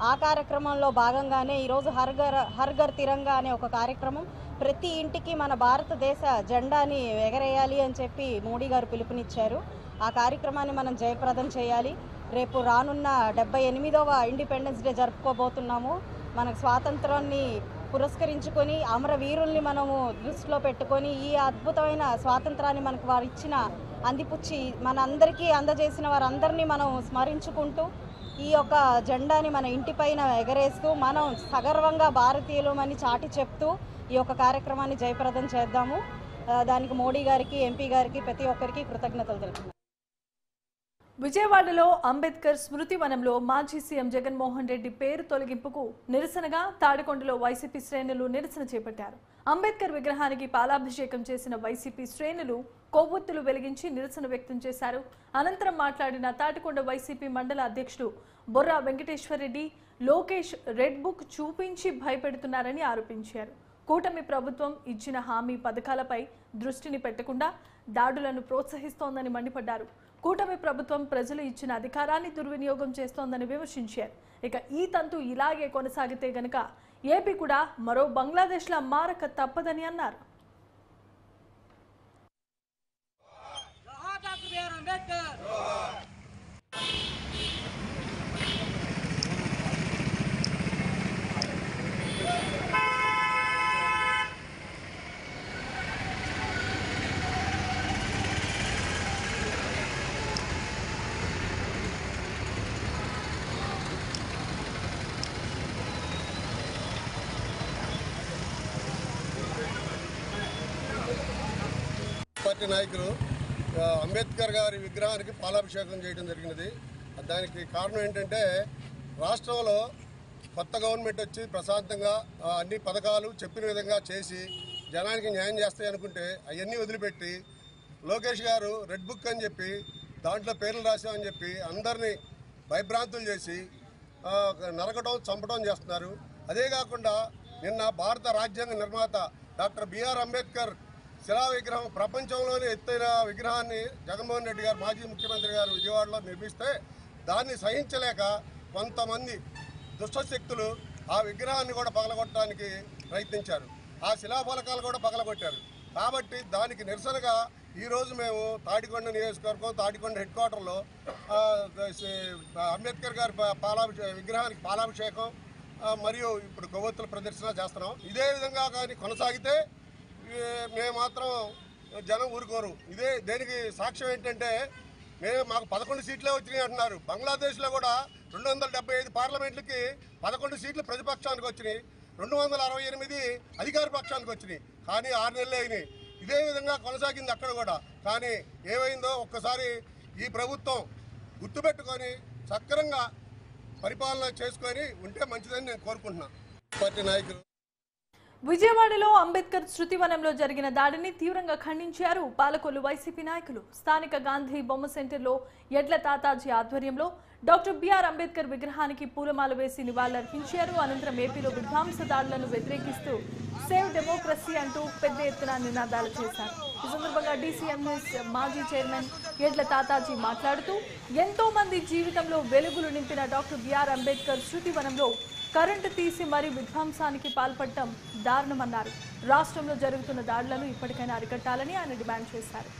Speaker 17: ఆ కార్యక్రమంలో భాగంగానే ఈరోజు హర్ ఘర్ తిరంగా అనే ఒక కార్యక్రమం ప్రతి ఇంటికి మన భారతదేశ జెండాని ఎగరేయాలి అని చెప్పి మోడీ గారు పిలుపునిచ్చారు. ఆ కార్యక్రమాన్ని మనం జయప్రదం చేయాలి. రేపు రానున్న 78వ ఇండిపెండెన్స్ డే జరుపుకోబోతున్నాము. మనకు స్వాతంత్రాన్ని పురస్కరించుకొని అమరవీరుల్ని మనము దృష్టిలో పెట్టుకొని ఈ అద్భుతమైన స్వాతంత్రాన్ని మనకు వారు ఇచ్చిన అందిపుచ్చి మనందరికీ అందజేసిన వారందరినీ మనం స్మరించుకుంటూ ఈ యొక్క జెండాని మన ఇంటిపైన ఎగరేస్తూ మనం సగర్వంగా భారతీయులమని చాటి చెప్తూ ఈ యొక్క కార్యక్రమాన్ని జయప్రదం చేద్దాము. దానికి మోడీ గారికి, ఎంపీ గారికి, ప్రతి ఒక్కరికి కృతజ్ఞతలు తెలుపుతున్నాను.
Speaker 15: విజయవాడలో అంబేద్కర్ స్మృతి వనంలో మాజీ సీఎం జగన్మోహన్ రెడ్డి పేరు తొలగింపుకు నిరసనగా తాడికొండలో వైసీపీ శ్రేణులు నిరసన చేపట్టారు. అంబేద్కర్ విగ్రహానికి పాలాభిషేకం చేసిన వైసీపీ శ్రేణులు కొవ్వొత్తులు వెలిగించి నిరసన వ్యక్తం చేశారు. అనంతరం మాట్లాడిన తాటికొండ వైసీపీ మండల అధ్యక్షుడు బొర్రా వెంకటేశ్వరరెడ్డి, లోకేష్ రెడ్ బుక్ చూపించి భయపెడుతున్నారని ఆరోపించారు. కూటమి ప్రభుత్వం ఇచ్చిన హామీ పథకాలపై దృష్టిని పెట్టకుండా దాడులను ప్రోత్సహిస్తోందని మండిపడ్డారు. కూటమి ప్రభుత్వం ప్రజలు ఇచ్చిన అధికారాన్ని దుర్వినియోగం చేస్తోందని విమర్శించారు. ఇక ఈ తంతు ఇలాగే కొనసాగితే గనక ఏపీ కూడా మరో బంగ్లాదేశ్లా మారక తప్పదని అన్నారు.
Speaker 18: పార్టీ నాయకులు అంబేద్కర్ గారి విగ్రహానికి పాలాభిషేకం చేయడం జరిగినది. దానికి కారణం ఏంటంటే రాష్ట్రంలో కొత్త గవర్నమెంట్ వచ్చి ప్రశాంతంగా అన్ని పథకాలు చెప్పిన విధంగా చేసి జనానికి న్యాయం చేస్తాయి అనుకుంటే అవన్నీ వదిలిపెట్టి లోకేష్ గారు రెడ్ బుక్ అని చెప్పి దాంట్లో పేర్లు రాసామని చెప్పి అందరినీ భయభ్రాంతులు చేసి నరకడం, చంపడం చేస్తున్నారు. అదే కాకుండా నిన్న భారత రాజ్యాంగ నిర్మాత డాక్టర్ బిఆర్ అంబేద్కర్ శిలా విగ్రహం, ప్రపంచంలోనే ఎత్తైన విగ్రహాన్ని జగన్మోహన్ రెడ్డి గారు, మాజీ ముఖ్యమంత్రి గారు విజయవాడలో నిర్మిస్తే దాన్ని సహించలేక కొంతమంది దుష్టశక్తులు ఆ విగ్రహాన్ని కూడా పగలగొట్టడానికి ప్రయత్నించారు. ఆ శిలాఫలకాలు కూడా పగలగొట్టారు. కాబట్టి దానికి నిరసనగా ఈరోజు మేము తాడికొండ నియోజకవర్గం, తాడికొండ హెడ్ క్వార్టర్లో అంబేద్కర్ గారి విగ్రహానికి పాలాభిషేకం మరియు ఇప్పుడు కొవ్వొత్తుల ప్రదర్శన చేస్తున్నాం. ఇదే విధంగా కానీ కొనసాగితే మేము మాత్రం జనం ఊరుకోరు. దేనికి సాక్ష్యం ఏంటంటే మాకు 11 సీట్లే వచ్చినాయి అంటున్నారు. బంగ్లాదేశ్లో కూడా 275 పార్లమెంట్లకి 11 సీట్లు ప్రతిపక్షానికి వచ్చినాయి, 268 అధికార పక్షానికి వచ్చినాయి. కానీ 6 నెలలు అయినాయి. ఇదే విధంగా కొనసాగింది అక్కడ కూడా. కానీ ఏమైందో ఒక్కసారి ఈ ప్రభుత్వం గుర్తుపెట్టుకొని సక్రంగా పరిపాలన చేసుకొని ఉంటే మంచిదని నేను కోరుకుంటున్నాను. పార్టీ నాయకులు
Speaker 15: విజయవాడలో అంబేద్కర్ శృతివనంలో జరిగిన దాడిని తీవ్రంగా ఖండించారు పాలకొల్లు వైసీపీ నాయకులు. స్థానిక గాంధీ బొమ్మ సెంటర్లో ఎడ్ల తాతాజీ ఆధ్వర్యంలో డాక్టర్ బిఆర్ అంబేద్కర్ విగ్రహానికి పూలమాల వేసి నివాళులర్పించారు. అనంతరం ఏపీలో విధ్వంస దాడులను వ్యతిరేకిస్తూ సేవ్ డెమోక్రసీ అంటూ పెద్ద ఎత్తున నినాదాలు చేశారు. ఈ సందర్భంగా డీసీఎంఎస్ మాజీ చైర్మన్ ఎడ్ల తాతాజీ మాట్లాడుతూ ఎంతో మంది జీవితంలో వెలుగులు నింపిన డాక్టర్ బిఆర్ అంబేద్కర్ శృతివనంలో కరెంటు తీసి మరీ విధ్వంసానికి పాల్పడటం దారుణమన్నారు. రాష్ట్రంలో జరుగుతున్న దాడులను ఇప్పటికైనా అరికట్టాలని ఆయన డిమాండ్ చేశారు.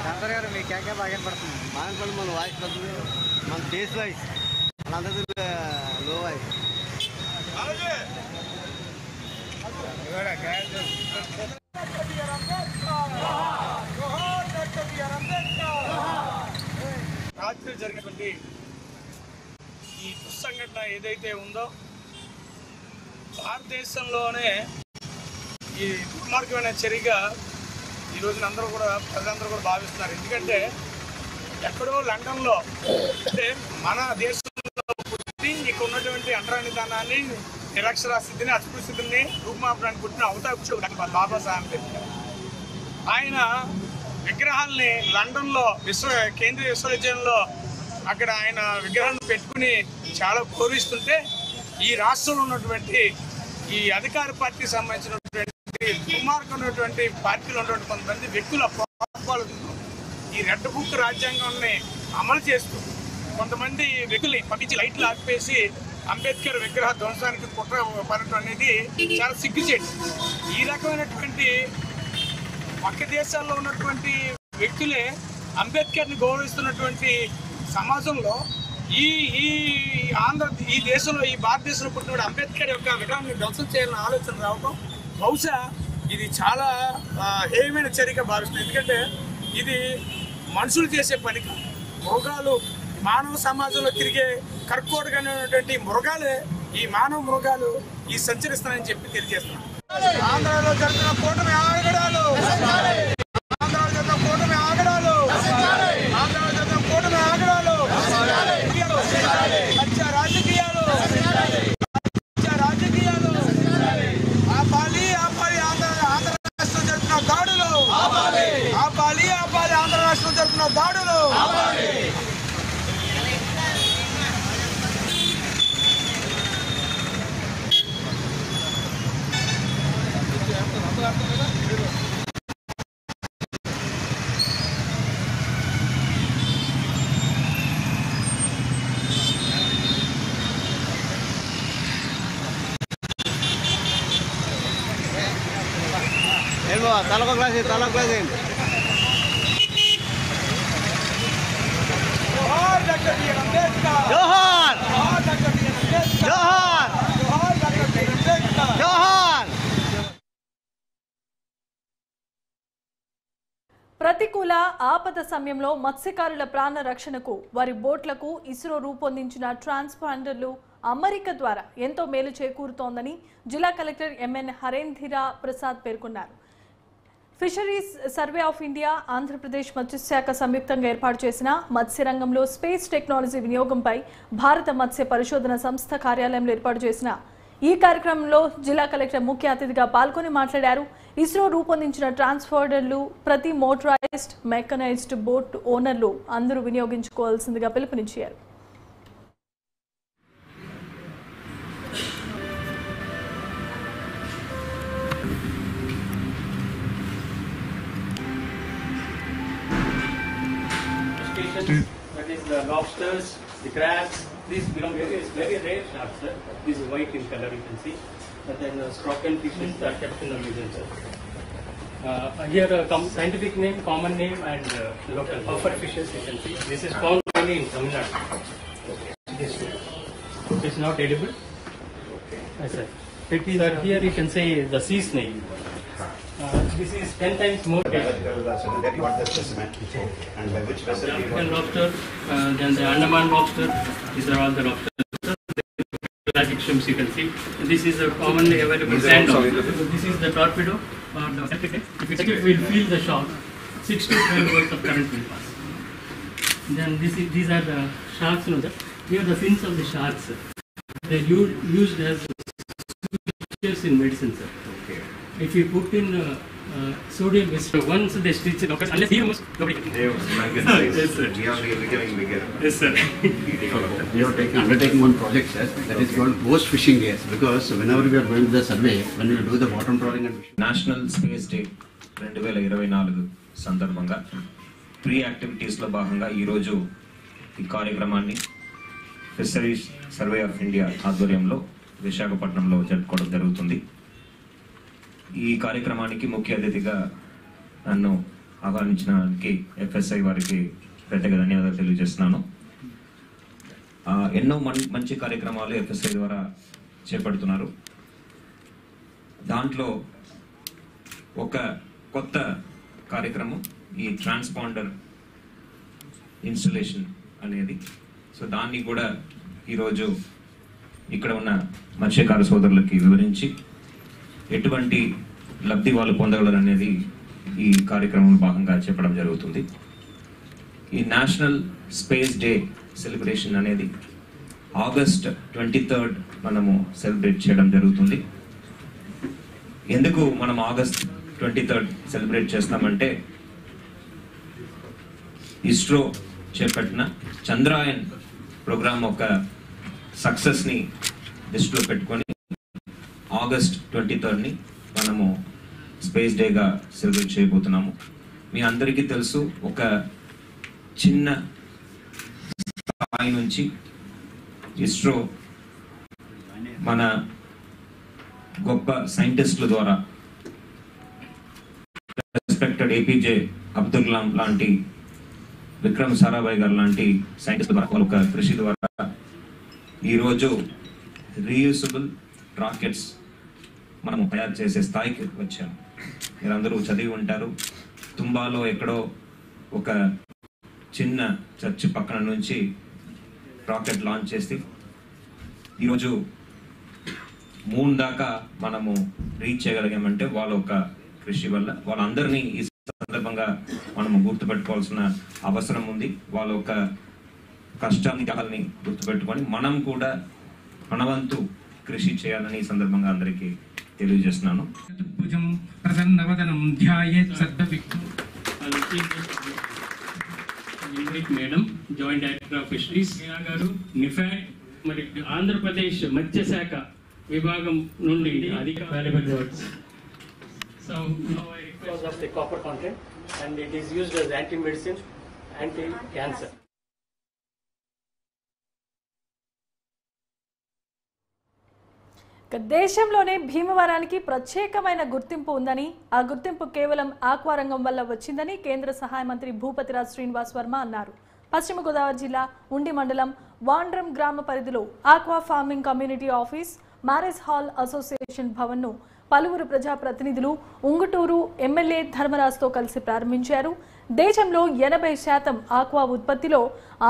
Speaker 5: శంకర్ గారు మీ కేకే బాగా పడుతుంది. బాగా మన వాయిస్ తగ్గుతుంది, మన బేస్ వాయిస్ మనందరూ లో వాయిస్.
Speaker 19: రాత్రి జరిగినటువంటి ఈ దుస్సంఘటన ఏదైతే ఉందో భారతదేశంలోనే ఈ దుర్మార్గమైన చర్యగా ఈ రోజున అందరూ కూడా ప్రజలందరూ కూడా భావిస్తున్నారు. ఎందుకంటే ఎక్కడో లండన్లో అంటే మన దేశంలో పుట్టి ఇక్కడ ఉన్నటువంటి అంటరానితనాన్ని, నిరక్షరాస్యతని, అస్పృశ్యతని రూపుమాపడానికి పుట్టిన అవతాక్షుడు బాబాసాహెబ్ అంబేద్కర్. ఆయన విగ్రహాలని లండన్లో కేంద్రీయ విశ్వవిద్యాలయంలో అక్కడ ఆయన విగ్రహాన్ని పెట్టుకుని చాలా గౌరవిస్తుంటే ఈ రాష్ట్రంలో ఉన్నటువంటి ఈ అధికార పార్టీకి సంబంధించినటువంటి దుర్మార్గమైనటువంటి పార్టీలో ఉన్నటువంటి కొంతమంది వ్యక్తుల ప్రోత్సాహాలతో ఈ రెడ్ బుక్ రాజ్యాంగాన్ని అమలు చేస్తూ కొంతమంది వ్యక్తుల్ని పంపించి లైట్లు ఆపేసి అంబేద్కర్ విగ్రహ ధ్వంసానికి కుట్ర పడటం అనేది చాలా సిగ్గుచేటు. ఈ రకమైనటువంటి పక్క దేశాల్లో ఉన్నటువంటి వ్యక్తులే అంబేద్కర్ని గౌరవిస్తున్నటువంటి సమాజంలో ఈ దేశంలో ఈ భారతదేశంలో పుట్టిన అంబేద్కర్ యొక్క విగ్రహాన్ని ధ్వంసం చేయాలన్న ఆలోచన రావడం బహుశా ఇది చాలా హేయమైన చర్యగా భావిస్తుంది. ఎందుకంటే ఇది మనుషులు చేసే పని కాదు. మృగాలు మానవ సమాజంలో తిరిగే కర్కోటకమైనటువంటి మృగాలే ఈ మానవ మృగాలు ఈ సంచరిస్తానని చెప్పి తెలియజేస్తున్నాను. ఆంధ్రాలో జరిగిన కూటమి ఆగడాలు, ఆంధ్రాలో జరిగిన కూటమి ఆగడాలు, ఆంధ్రాలో జరిగిన కూటమి ఆగడాలు, హత్య రాజకీయాలు, రాజకీయాలు ఆపాలి, ఆపాలి. ఆంధ్ర రాష్ట్రం జరుగుతున్న దాడులు ఆపాలి, ఆపాలి. ఆంధ్ర రాష్ట్రం జరుగుతున్న దాడులు
Speaker 5: తలకు క్లాస్ జోహార్ జోహార్ జోహార్.
Speaker 15: ప్రతికూల ఆపద సమయంలో మత్స్యకారుల ప్రాణ రక్షణకు వారి బోట్లకు ఇస్రో రూపొందించిన ట్రాన్స్పాండర్లు అమరిక ద్వారా ఎంతో మేలు చేకూరుతోందని జిల్లా కలెక్టర్ ఎంఎన్ హరేంధిరా ప్రసాద్ పేర్కొన్నారు. Fisheries survey of India, Andhra Pradesh మత్స్యశాఖ సంయుక్తంగా ఏర్పాటు చేసిన మత్స్యరంగంలో స్పేస్ టెక్నాలజీ వినియోగంపై భారత మత్స్య పరిశోధన సంస్థ కార్యాలయంలో ఏర్పాటు చేసిన ఈ కార్యక్రమంలో జిల్లా కలెక్టర్ ముఖ్య అతిథిగా పాల్గొని మాట్లాడారు. ఇస్రో రూపొందించిన ట్రాన్స్పాండర్లు ప్రతి మోటరైజ్డ్, మెకనైజ్డ్ బోట్ ఓనర్లు అందరూ వినియోగించుకోవాల్సిందిగా పిలుపునిచ్చారు.
Speaker 20: That is the lobsters, the crabs. These become very rare sharks, sir. This is white in color, you can see. And then stroken fishes are kept in the museum, sir. Here scientific name, common name, and local puffer fishes, you can see. This is found only in Tamil Nadu. This is not edible. Yes, sir. Here you can say the sea snake. This is 10 times more. African lobster, then the Andaman lobster. These are all the lobsters. Pelagic shrimps you can see. This is a commonly available sand lobster. This is the torpedo or the septic. If it will feel the shock, 6 to 12 volts of current will pass. Then these are the sharks. Here are the fins of the sharks. They are used as sutures in medicine, sir. Okay. If you put in sodium, once they stitch it, unless he moves, nobody can. Yes, sir.
Speaker 21: We are becoming bigger.
Speaker 20: Yes, sir.
Speaker 21: We are undertaking one project, sir, that is called ghost fishing days, because whenever we are going to the survey, when we do the bottom trawling and fishing.
Speaker 22: National Space Day 2024 సందర్భంగా pre యాక్టివిటీస్లో భాగంగా ఈరోజు ఈ కార్యక్రమాన్ని fisheries survey of India ఆధ్వర్యంలో విశాఖపట్నంలో జరుపుకోవడం జరుగుతుంది. ఈ కార్యక్రమానికి ముఖ్య అతిథిగా నన్ను ఆహ్వానించడానికి ఎఫ్ఎస్ఐ వారికి ప్రత్యేక ధన్యవాదాలు తెలియజేస్తున్నాను. ఎన్నో మంచి కార్యక్రమాలు ఎఫ్ఎస్ఐ ద్వారా చేపడుతున్నారు. దాంట్లో ఒక కొత్త కార్యక్రమం ఈ ట్రాన్స్పాండర్ ఇన్స్టలేషన్ అనేది. సో దాన్ని కూడా ఈరోజు ఇక్కడ ఉన్న మత్స్యకార సోదరులకి వివరించి ఎటువంటి లబ్ధి వాళ్ళు పొందగలరు అనేది ఈ కార్యక్రమంలో భాగంగా చెప్పడం జరుగుతుంది. ఈ నేషనల్ స్పేస్ డే సెలబ్రేషన్ అనేది ఆగస్ట్ 23rd మనము సెలబ్రేట్ చేయడం జరుగుతుంది. ఎందుకు మనం ఆగస్ట్ 23rd సెలబ్రేట్ చేస్తామంటే ఇస్రో చేపట్టిన చంద్రయాన్ ప్రోగ్రామ్ ఒక సక్సెస్ని దృష్టిలో పెట్టుకొని ఆగస్ట్ 23rd మనము స్పేస్ డేగా సెలబ్రేట్ చేయబోతున్నాము. మీ అందరికీ తెలుసు, ఒక చిన్న స్థాయి నుంచి ఇస్రో మన గొప్ప సైంటిస్టుల ద్వారా రెస్పెక్టెడ్ ఏపీజే అబ్దుల్ కలాం లాంటి, విక్రమ్ సారాభాయ్ గారు లాంటి సైంటిస్టుల ద్వారా ఒక కృషి ద్వారా ఈరోజు రీయూజబుల్ రాకెట్స్ మనము తయారు చేసే స్థాయికి వచ్చాము. మీరందరూ చదివి ఉంటారు, తుంబాలో ఎక్కడో ఒక చిన్న చర్చి పక్కన నుంచి రాకెట్ లాంచ్ చేసి ఈరోజు మూన్ దాకా మనము రీచ్ చేయగలిగామంటే వాళ్ళ ఒక కృషి వల్ల. వాళ్ళందరినీ ఈ సందర్భంగా మనము గుర్తుపెట్టుకోవాల్సిన అవసరం ఉంది. వాళ్ళ ఒక కష్టాన్ని గుర్తుపెట్టుకొని మనం కూడా మనవంతు కృషి చేయాలని ఈ సందర్భంగా అందరికీ తెలియజేస్తున్నాను.
Speaker 20: Madam joint director of fisheries గారు, నిఫాడ్ మరి ఆంధ్రప్రదేశ్ మత్స్యశాఖ విభాగం నుండి అధిక valuable words. So now I because of the copper content, and it is used as anti-medicine, anti-cancer.
Speaker 15: దేశంలోనే భీమవరానికి ప్రత్యేకమైన గుర్తింపు ఉందని, ఆ గుర్తింపు కేవలం ఆక్వా రంగం వల్ల వచ్చిందని కేంద్ర సహాయ మంత్రి భూపతిరాజ్ శ్రీనివాస్ వర్మ అన్నారు. పశ్చిమ గోదావరి జిల్లా ఉండి మండలం వాండ్రం గ్రామ పరిధిలో aqua farming community office, marriage hall association భవన్ను పలువురు ప్రజాప్రతినిధులు ఉంగుటూరు ఎమ్మెల్యే ధర్మరాజ్తో కలిసి ప్రారంభించారు. దేశంలో 80% ఆక్వా ఉత్పత్తిలో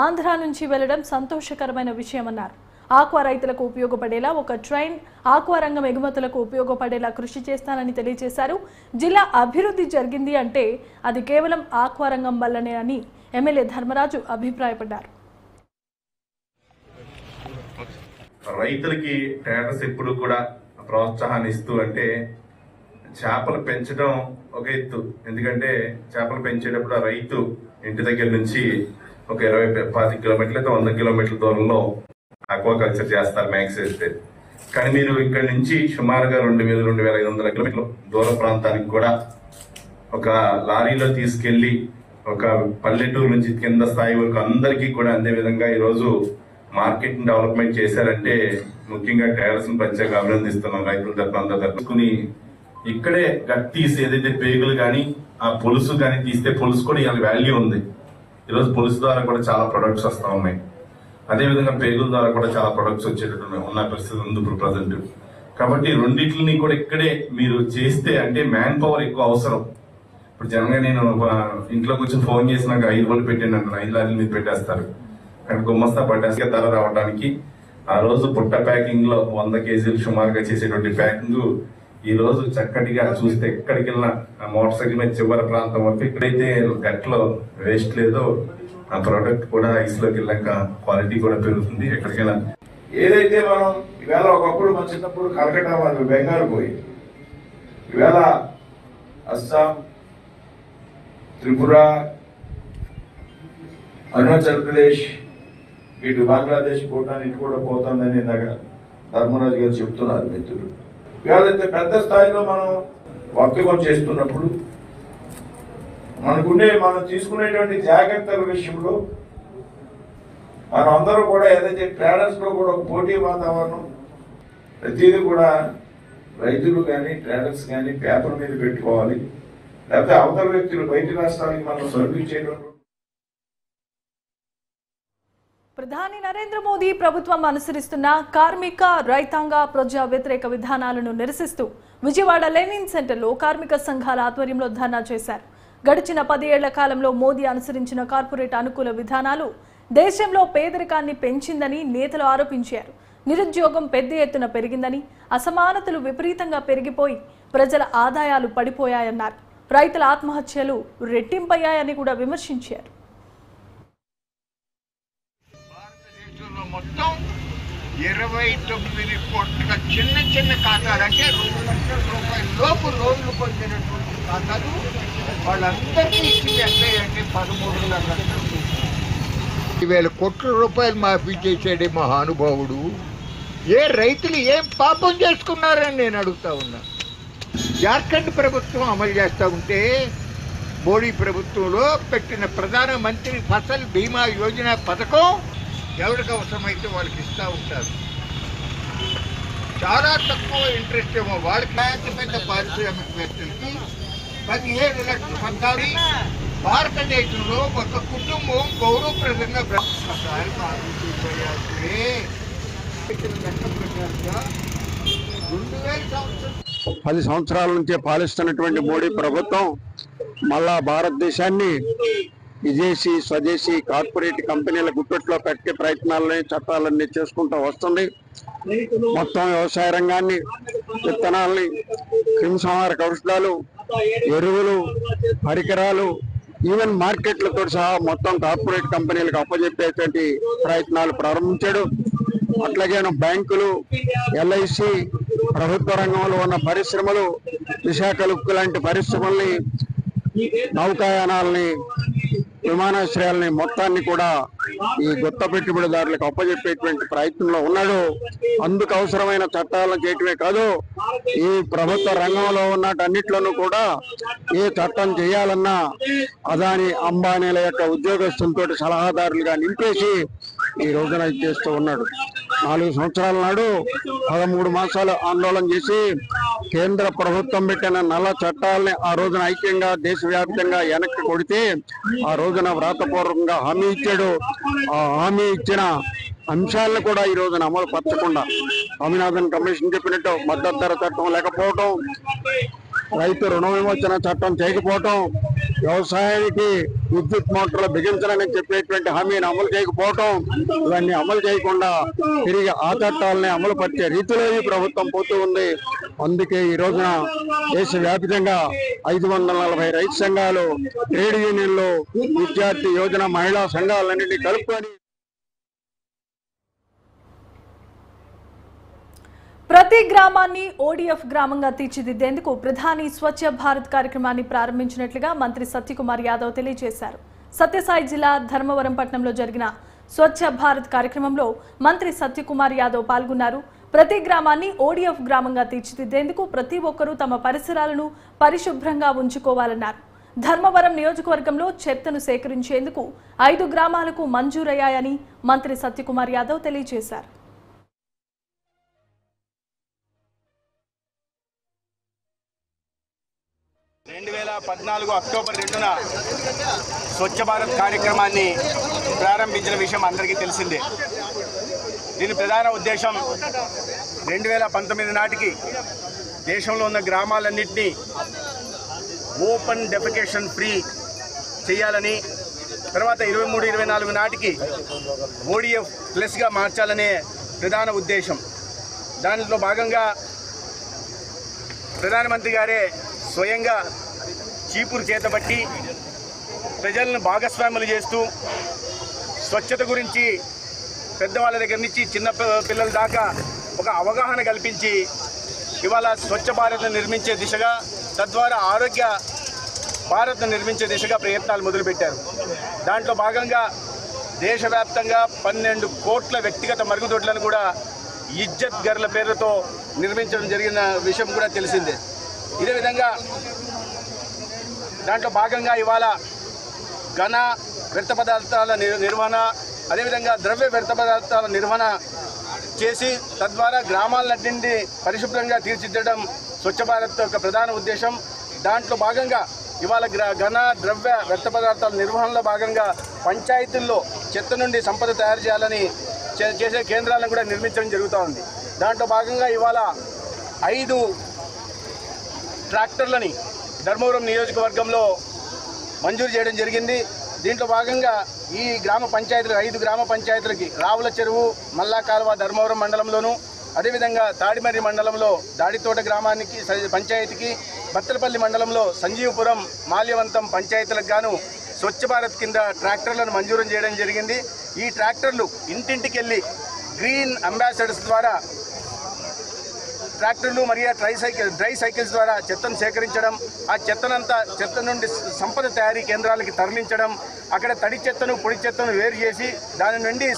Speaker 15: ఆంధ్ర నుంచి వెళ్లడం సంతోషకరమైన విషయమన్నారు. ఆక్వా రైతులకు ఉపయోగపడేలా ఒక ట్రైన్ ఆక్వా రంగం ఎగుమతులకు ఉపయోగపడేలా కృషి చేస్తానని తెలియజేశారు. జిల్లా అభివృద్ధి జరిగింది అంటే అది కేవలం ఆక్వా రంగం వల్లనే అని ఎమ్మెల్యే ధర్మరాజు అభిప్రాయపడ్డారు.
Speaker 23: రైతులకి ట్రేడర్స్ ఎప్పుడు కూడా ప్రోత్సాహాన్ని ఇస్తూ, అంటే చేపలు పెంచడం ఒక ఎత్తు. ఎందుకంటే చేపలు పెంచేటప్పుడు ఆ రైతు ఇంటి దగ్గర నుంచి ఒక 20-25 కిలోమీటర్లు లేదా 100 కిలోమీటర్ల దూరంలో ఆక్వాకల్చర్ చేస్తారు మ్యాక్స్ వేస్తే. కానీ మీరు ఇక్కడ నుంచి సుమారుగా 2,500 కిలోమీటర్ల దూర ప్రాంతానికి కూడా ఒక లారీలో తీసుకెళ్లి ఒక పల్లెటూరు నుంచి కింద స్థాయి వరకు అందరికీ కూడా అందే విధంగా ఈరోజు మార్కెట్ డెవలప్మెంట్ చేశారంటే ముఖ్యంగా ట్రేడర్స్ ని ప్రత్యేక అభినందిస్తున్నాం. రైతుల తరఫున అందరూ తరపుని ఇక్కడే గట్టి తీసి ఏదైతే పేగులు కానీ ఆ పొలుసు కానీ తీస్తే పొలుసు కూడా ఇవాళ వాల్యూ ఉంది. ఈరోజు పొలుసు ద్వారా కూడా చాలా ప్రొడక్ట్స్ వస్తా ఉన్నాయి. అదేవిధంగా పేగుల ద్వారా కూడా చాలా ప్రొడక్ట్స్ వచ్చేటట్టు ఉన్న పరిస్థితి ఉంది ఇప్పుడు ప్రజెంట్. కాబట్టి రెండింటిని కూడా ఇక్కడే మీరు చేస్తే అంటే మ్యాన్ పవర్ ఎక్కువ అవసరం. ఇప్పుడు జనరల్గా నేను ఇంట్లో కూర్చొని ఫోన్ చేసి నాకు 5 రోజులు పెట్టండి అంటారు, 5 లారీల మీద పెట్టేస్తారు. కానీ గుమ్మస్తా పట్టేసి ధర రావడానికి ఆ రోజు పుట్ట ప్యాకింగ్ లో 100 కేజీలు సుమారుగా చేసేటువంటి ప్యాకింగ్ ఈ రోజు చక్కటిగా చూస్తే ఎక్కడికి వెళ్ళినా మోటార్ సైకిల్ మీద చివరి ప్రాంతం వరకు ఎక్కడైతే గట్లో వేస్ట్ లేదో ఆ ప్రోడక్ట్ కూడా ఐస్ లోకి వెళ్ళాక క్వాలిటీ కూడా పెరుగుతుంది. ఎక్కడికైనా
Speaker 2: ఏదైతే మనం ఈవేళ ఒకప్పుడు మన చిన్నప్పుడు కలకటా మనకు బెంగాల్ పోయి, ఈవేళ అస్సాం, త్రిపుర, అరుణాచల్ ప్రదేశ్, ఇటు బంగ్లాదేశ్, భూటాన్ ఇటు కూడా పోతుందని ధర్మరాజు గారు చెప్తున్నారు మిత్రులు. ఇవాళైతే పెద్ద స్థాయిలో మనం వర్తకం చేస్తున్నప్పుడు మనం తీసుకునేటువంటి జాగ్రత్తల విషయంలో మనం అందరూ కూడా ఏదైతే ట్రేడర్స్ లో కూడా పోటీ వాతావరణం, ప్రతిదీ కూడా రైతులు కానీ ట్రేడర్స్ కానీ పేపర్ మీద పెట్టుకోవాలి, లేకపోతే అవతల వ్యక్తులు బయట రాష్ట్రానికి మనం సర్వీస్ చేయడం.
Speaker 15: ప్రధాని నరేంద్ర మోదీ ప్రభుత్వం అనుసరిస్తున్న కార్మిక, రైతాంగ, ప్రజా వ్యతిరేక విధానాలను నిరసిస్తూ విజయవాడ లెనిన్ సెంటర్లో కార్మిక సంఘాల ఆధ్వర్యంలో ధర్నా చేశారు. గడిచిన 10 ఏళ్ల కాలంలో మోదీ అనుసరించిన కార్పొరేట్ అనుకూల విధానాలు దేశంలో పేదరికాన్ని పెంచిందని నేతలు ఆరోపించారు. నిరుద్యోగం పెద్ద ఎత్తున పెరిగిందని, అసమానతలు విపరీతంగా పెరిగిపోయి ప్రజల ఆదాయాలు పడిపోయాయన్నారు. రైతుల ఆత్మహత్యలు రెట్టింపయ్యాయని కూడా విమర్శించారు.
Speaker 3: మొత్తం 29 కోట్ల చిన్న చిన్న ఖాతాలు, అంటే 2 లక్షల రూపాయల లోపు లోన్లు పొందినటువంటి ఖాతాలు వాళ్ళందరికీ ఇచ్చింది అంటే 13.5 లక్షలు. 20,000 కోట్ల రూపాయలు మాఫీ చేసాడే మహానుభావుడు. ఏ రైతులు ఏం పాపం చేసుకున్నారని నేను అడుగుతా ఉన్నా. జార్ఖండ్ ప్రభుత్వం అమలు చేస్తూ ఉంటే మోడీ ప్రభుత్వంలో పెట్టిన ప్రధానమంత్రి ఫసల్ బీమా యోజన పథకం ఎవరికి అవసరమైతే వాళ్ళకి ఇస్తూ ఉంటారు. చాలా తక్కువ ఇంట్రెస్ట్ ఏమో వాళ్ళకి. పెద్ద పారిశ్రామికవేత్తలకి 17 లక్షల పథకాలు. భారతదేశంలో ఒక కుటుంబం గౌరవప్రదంగా ఒకసారి
Speaker 4: 10 సంవత్సరాల నుంచే పాలిస్తున్నటువంటి మోడీ ప్రభుత్వం మళ్ళా భారతదేశాన్ని విదేశీ, స్వదేశీ కార్పొరేట్ కంపెనీల గుట్టట్లో పెట్టే ప్రయత్నాలని, చట్టాలన్నీ చేసుకుంటూ వస్తుంది. మొత్తం వ్యవసాయ రంగాన్ని, విత్తనాలని, క్రిమిసంహారక ఔషధాలు, ఎరువులు, పరికరాలు, ఈవెన్ మార్కెట్లతో సహా మొత్తం కార్పొరేట్ కంపెనీలకు అప్పచెప్పేటువంటి ప్రయత్నాలు ప్రారంభించాడు. అట్లాగే బ్యాంకులు, LIC, ప్రభుత్వ రంగంలో ఉన్న పరిశ్రమలు, విశాఖ ఉక్కు లాంటి పరిశ్రమల్ని, నౌకాయానాలని, విమానాశ్రయాలని మొత్తాన్ని కూడా ఈ గుత్త పెట్టుబడిదారులకు అప్పచెప్పేటువంటి ప్రయత్నంలో ఉన్నాడు. అందుకు అవసరమైన చట్టాలను చేయటమే కాదు, ఈ ప్రభుత్వ రంగంలో ఉన్నటన్నిట్లోనూ కూడా ఏ చట్టం చేయాలన్నా అదాని, అంబానీల యొక్క ఉద్యోగస్తులతో సలహాదారులుగా నింపేసి ఈ రోజున చేస్తూ ఉన్నాడు. 4 సంవత్సరాల నాడు 13 మాసాలు ఆందోళన చేసి కేంద్ర ప్రభుత్వం పెట్టిన నల్ల చట్టాలని ఆ రోజున ఐక్యంగా దేశవ్యాప్తంగా వెనక్కి కొడితే ఆ రోజున వ్రాతపూర్వకంగా హామీ ఇచ్చాడు. ఆ హామీ ఇచ్చిన అంశాలను కూడా ఈ రోజున అమలు పరచకుండా, స్వామినాథన్ కమిషన్ చెప్పినట్టు మద్దతు ధర చట్టం లేకపోవటం, రైతు రుణ విమోచన చట్టం చేయకపోవటం, వ్యవసాయానికి విద్యుత్ మోటార్లు బిగించాలని చెప్పేటువంటి హామీని అమలు చేయకపోవటం, ఇవన్నీ అమలు చేయకుండా తిరిగి ఆ చట్టాలని అమలు పరిచే రీతిలో ఈ ప్రభుత్వం పోతూ ఉంది. అందుకే ఈ రోజున దేశవ్యాప్తంగా 540 రైతు సంఘాలు, ట్రేడ్ యూనియన్లు, విద్యార్థి యోజన, మహిళా సంఘాలన్నింటినీ కలుపుకొని
Speaker 15: ప్రతి గ్రామాన్ని ODF గ్రామంగా తీర్చిదిద్దేందుకు ప్రధాని స్వచ్ఛ భారత్ కార్యక్రమాన్ని ప్రారంభించినట్లుగా మంత్రి సత్యకుమార్ యాదవ్ తెలియజేశారు. సత్యసాయి జిల్లా ధర్మవరం పట్టణంలో జరిగిన స్వచ్ఛ భారత్ కార్యక్రమంలో మంత్రి సత్యకుమార్ యాదవ్ పాల్గొన్నారు. ప్రతి గ్రామాన్ని ODF గ్రామంగా తీర్చిదిద్దేందుకు ప్రతి ఒక్కరూ తమ పరిసరాలను పరిశుభ్రంగా ఉంచుకోవాలన్నారు. ధర్మవరం నియోజకవర్గంలో చెత్తను సేకరించేందుకు 5 గ్రామాలకు మంజూరయ్యాయని మంత్రి సత్యకుమార్ యాదవ్ తెలియజేశారు.
Speaker 24: 2014 అక్టోబర్ 2న స్వచ్ఛ భారత్ కార్యక్రమాన్ని ప్రారంభించిన విషయం అందరికీ తెలిసిందే. దీని ప్రధాన ఉద్దేశం 2019 నాటికి దేశంలో ఉన్న గ్రామాలన్నింటినీ ఓపెన్ డెఫికేషన్ ఫ్రీ చేయాలని, తర్వాత 23-24 నాటికి ODF ప్లస్గా మార్చాలనే ప్రధాన ఉద్దేశం. దానిలో భాగంగా ప్రధానమంత్రి గారే స్వయంగా చీపురు చేతబట్టి ప్రజలను భాగస్వాములు చేస్తూ స్వచ్ఛత గురించి పెద్దవాళ్ళ దగ్గర నుంచి చిన్న పిల్లల దాకా ఒక అవగాహన కల్పించి ఇవాళ స్వచ్ఛ భారత్ను నిర్మించే దిశగా, తద్వారా ఆరోగ్య భారత్ను నిర్మించే దిశగా ప్రయత్నాలు మొదలుపెట్టారు. దాంట్లో భాగంగా దేశవ్యాప్తంగా 12 కోట్ల వ్యక్తిగత మరుగుదొడ్లను కూడా ఇజ్జత్ గర్ల పేరుతో నిర్మించడం జరిగిన విషయం కూడా తెలిసిందే. ఇదే విధంగా దాంట్లో భాగంగా ఇవాళ ఘన వ్యర్థ పదార్థాల నిర్వహణ, అదేవిధంగా ద్రవ్య వ్యర్థ పదార్థాల నిర్వహణ చేసి తద్వారా గ్రామాలన్నింటినీ పరిశుభ్రంగా తీర్చిదిద్దడం స్వచ్ఛ భారత్ యొక్క ప్రధాన ఉద్దేశం. దాంట్లో భాగంగా ఇవాళ ఘన ద్రవ్య వ్యర్థ పదార్థాల నిర్వహణలో భాగంగా పంచాయతీల్లో చెత్త నుండి సంపద తయారు చేయాలని చేసే కేంద్రాలను కూడా నిర్మించడం జరుగుతూ ఉంది. దాంట్లో భాగంగా ఇవాళ 5 ట్రాక్టర్లని ధర్మవరం నియోజకవర్గంలో మంజూరు చేయడం జరిగింది. దీంట్లో భాగంగా ఈ గ్రామ పంచాయతీలు 5 గ్రామ పంచాయతీలకి రావుల చెరువు, మల్లా కాలువ ధర్మవరం మండలంలోను, అదేవిధంగా తాడిమర్రి మండలంలో దాడితోట గ్రామానికి పంచాయతీకి, బత్తలపల్లి మండలంలో సంజీవపురం, మాల్యవంతం పంచాయతీలకు గాను స్వచ్ఛ భారత్ కింద ట్రాక్టర్లను మంజూరు చేయడం జరిగింది. ఈ ట్రాక్టర్లు ఇంటింటికి వెళ్ళి గ్రీన్ అంబాసిడర్స్ ద్వారా ట్రాక్టర్లు మరియు డ్రై సైకిల్స్ ద్వారా చెత్తను సేకరించడం, ఆ చెత్త నుండి సంపద తయారీ కేంద్రాలకి తరలించడం, అక్కడ తడి చెత్తను పొడి చెత్తను వేరు చేసి దాని నుండి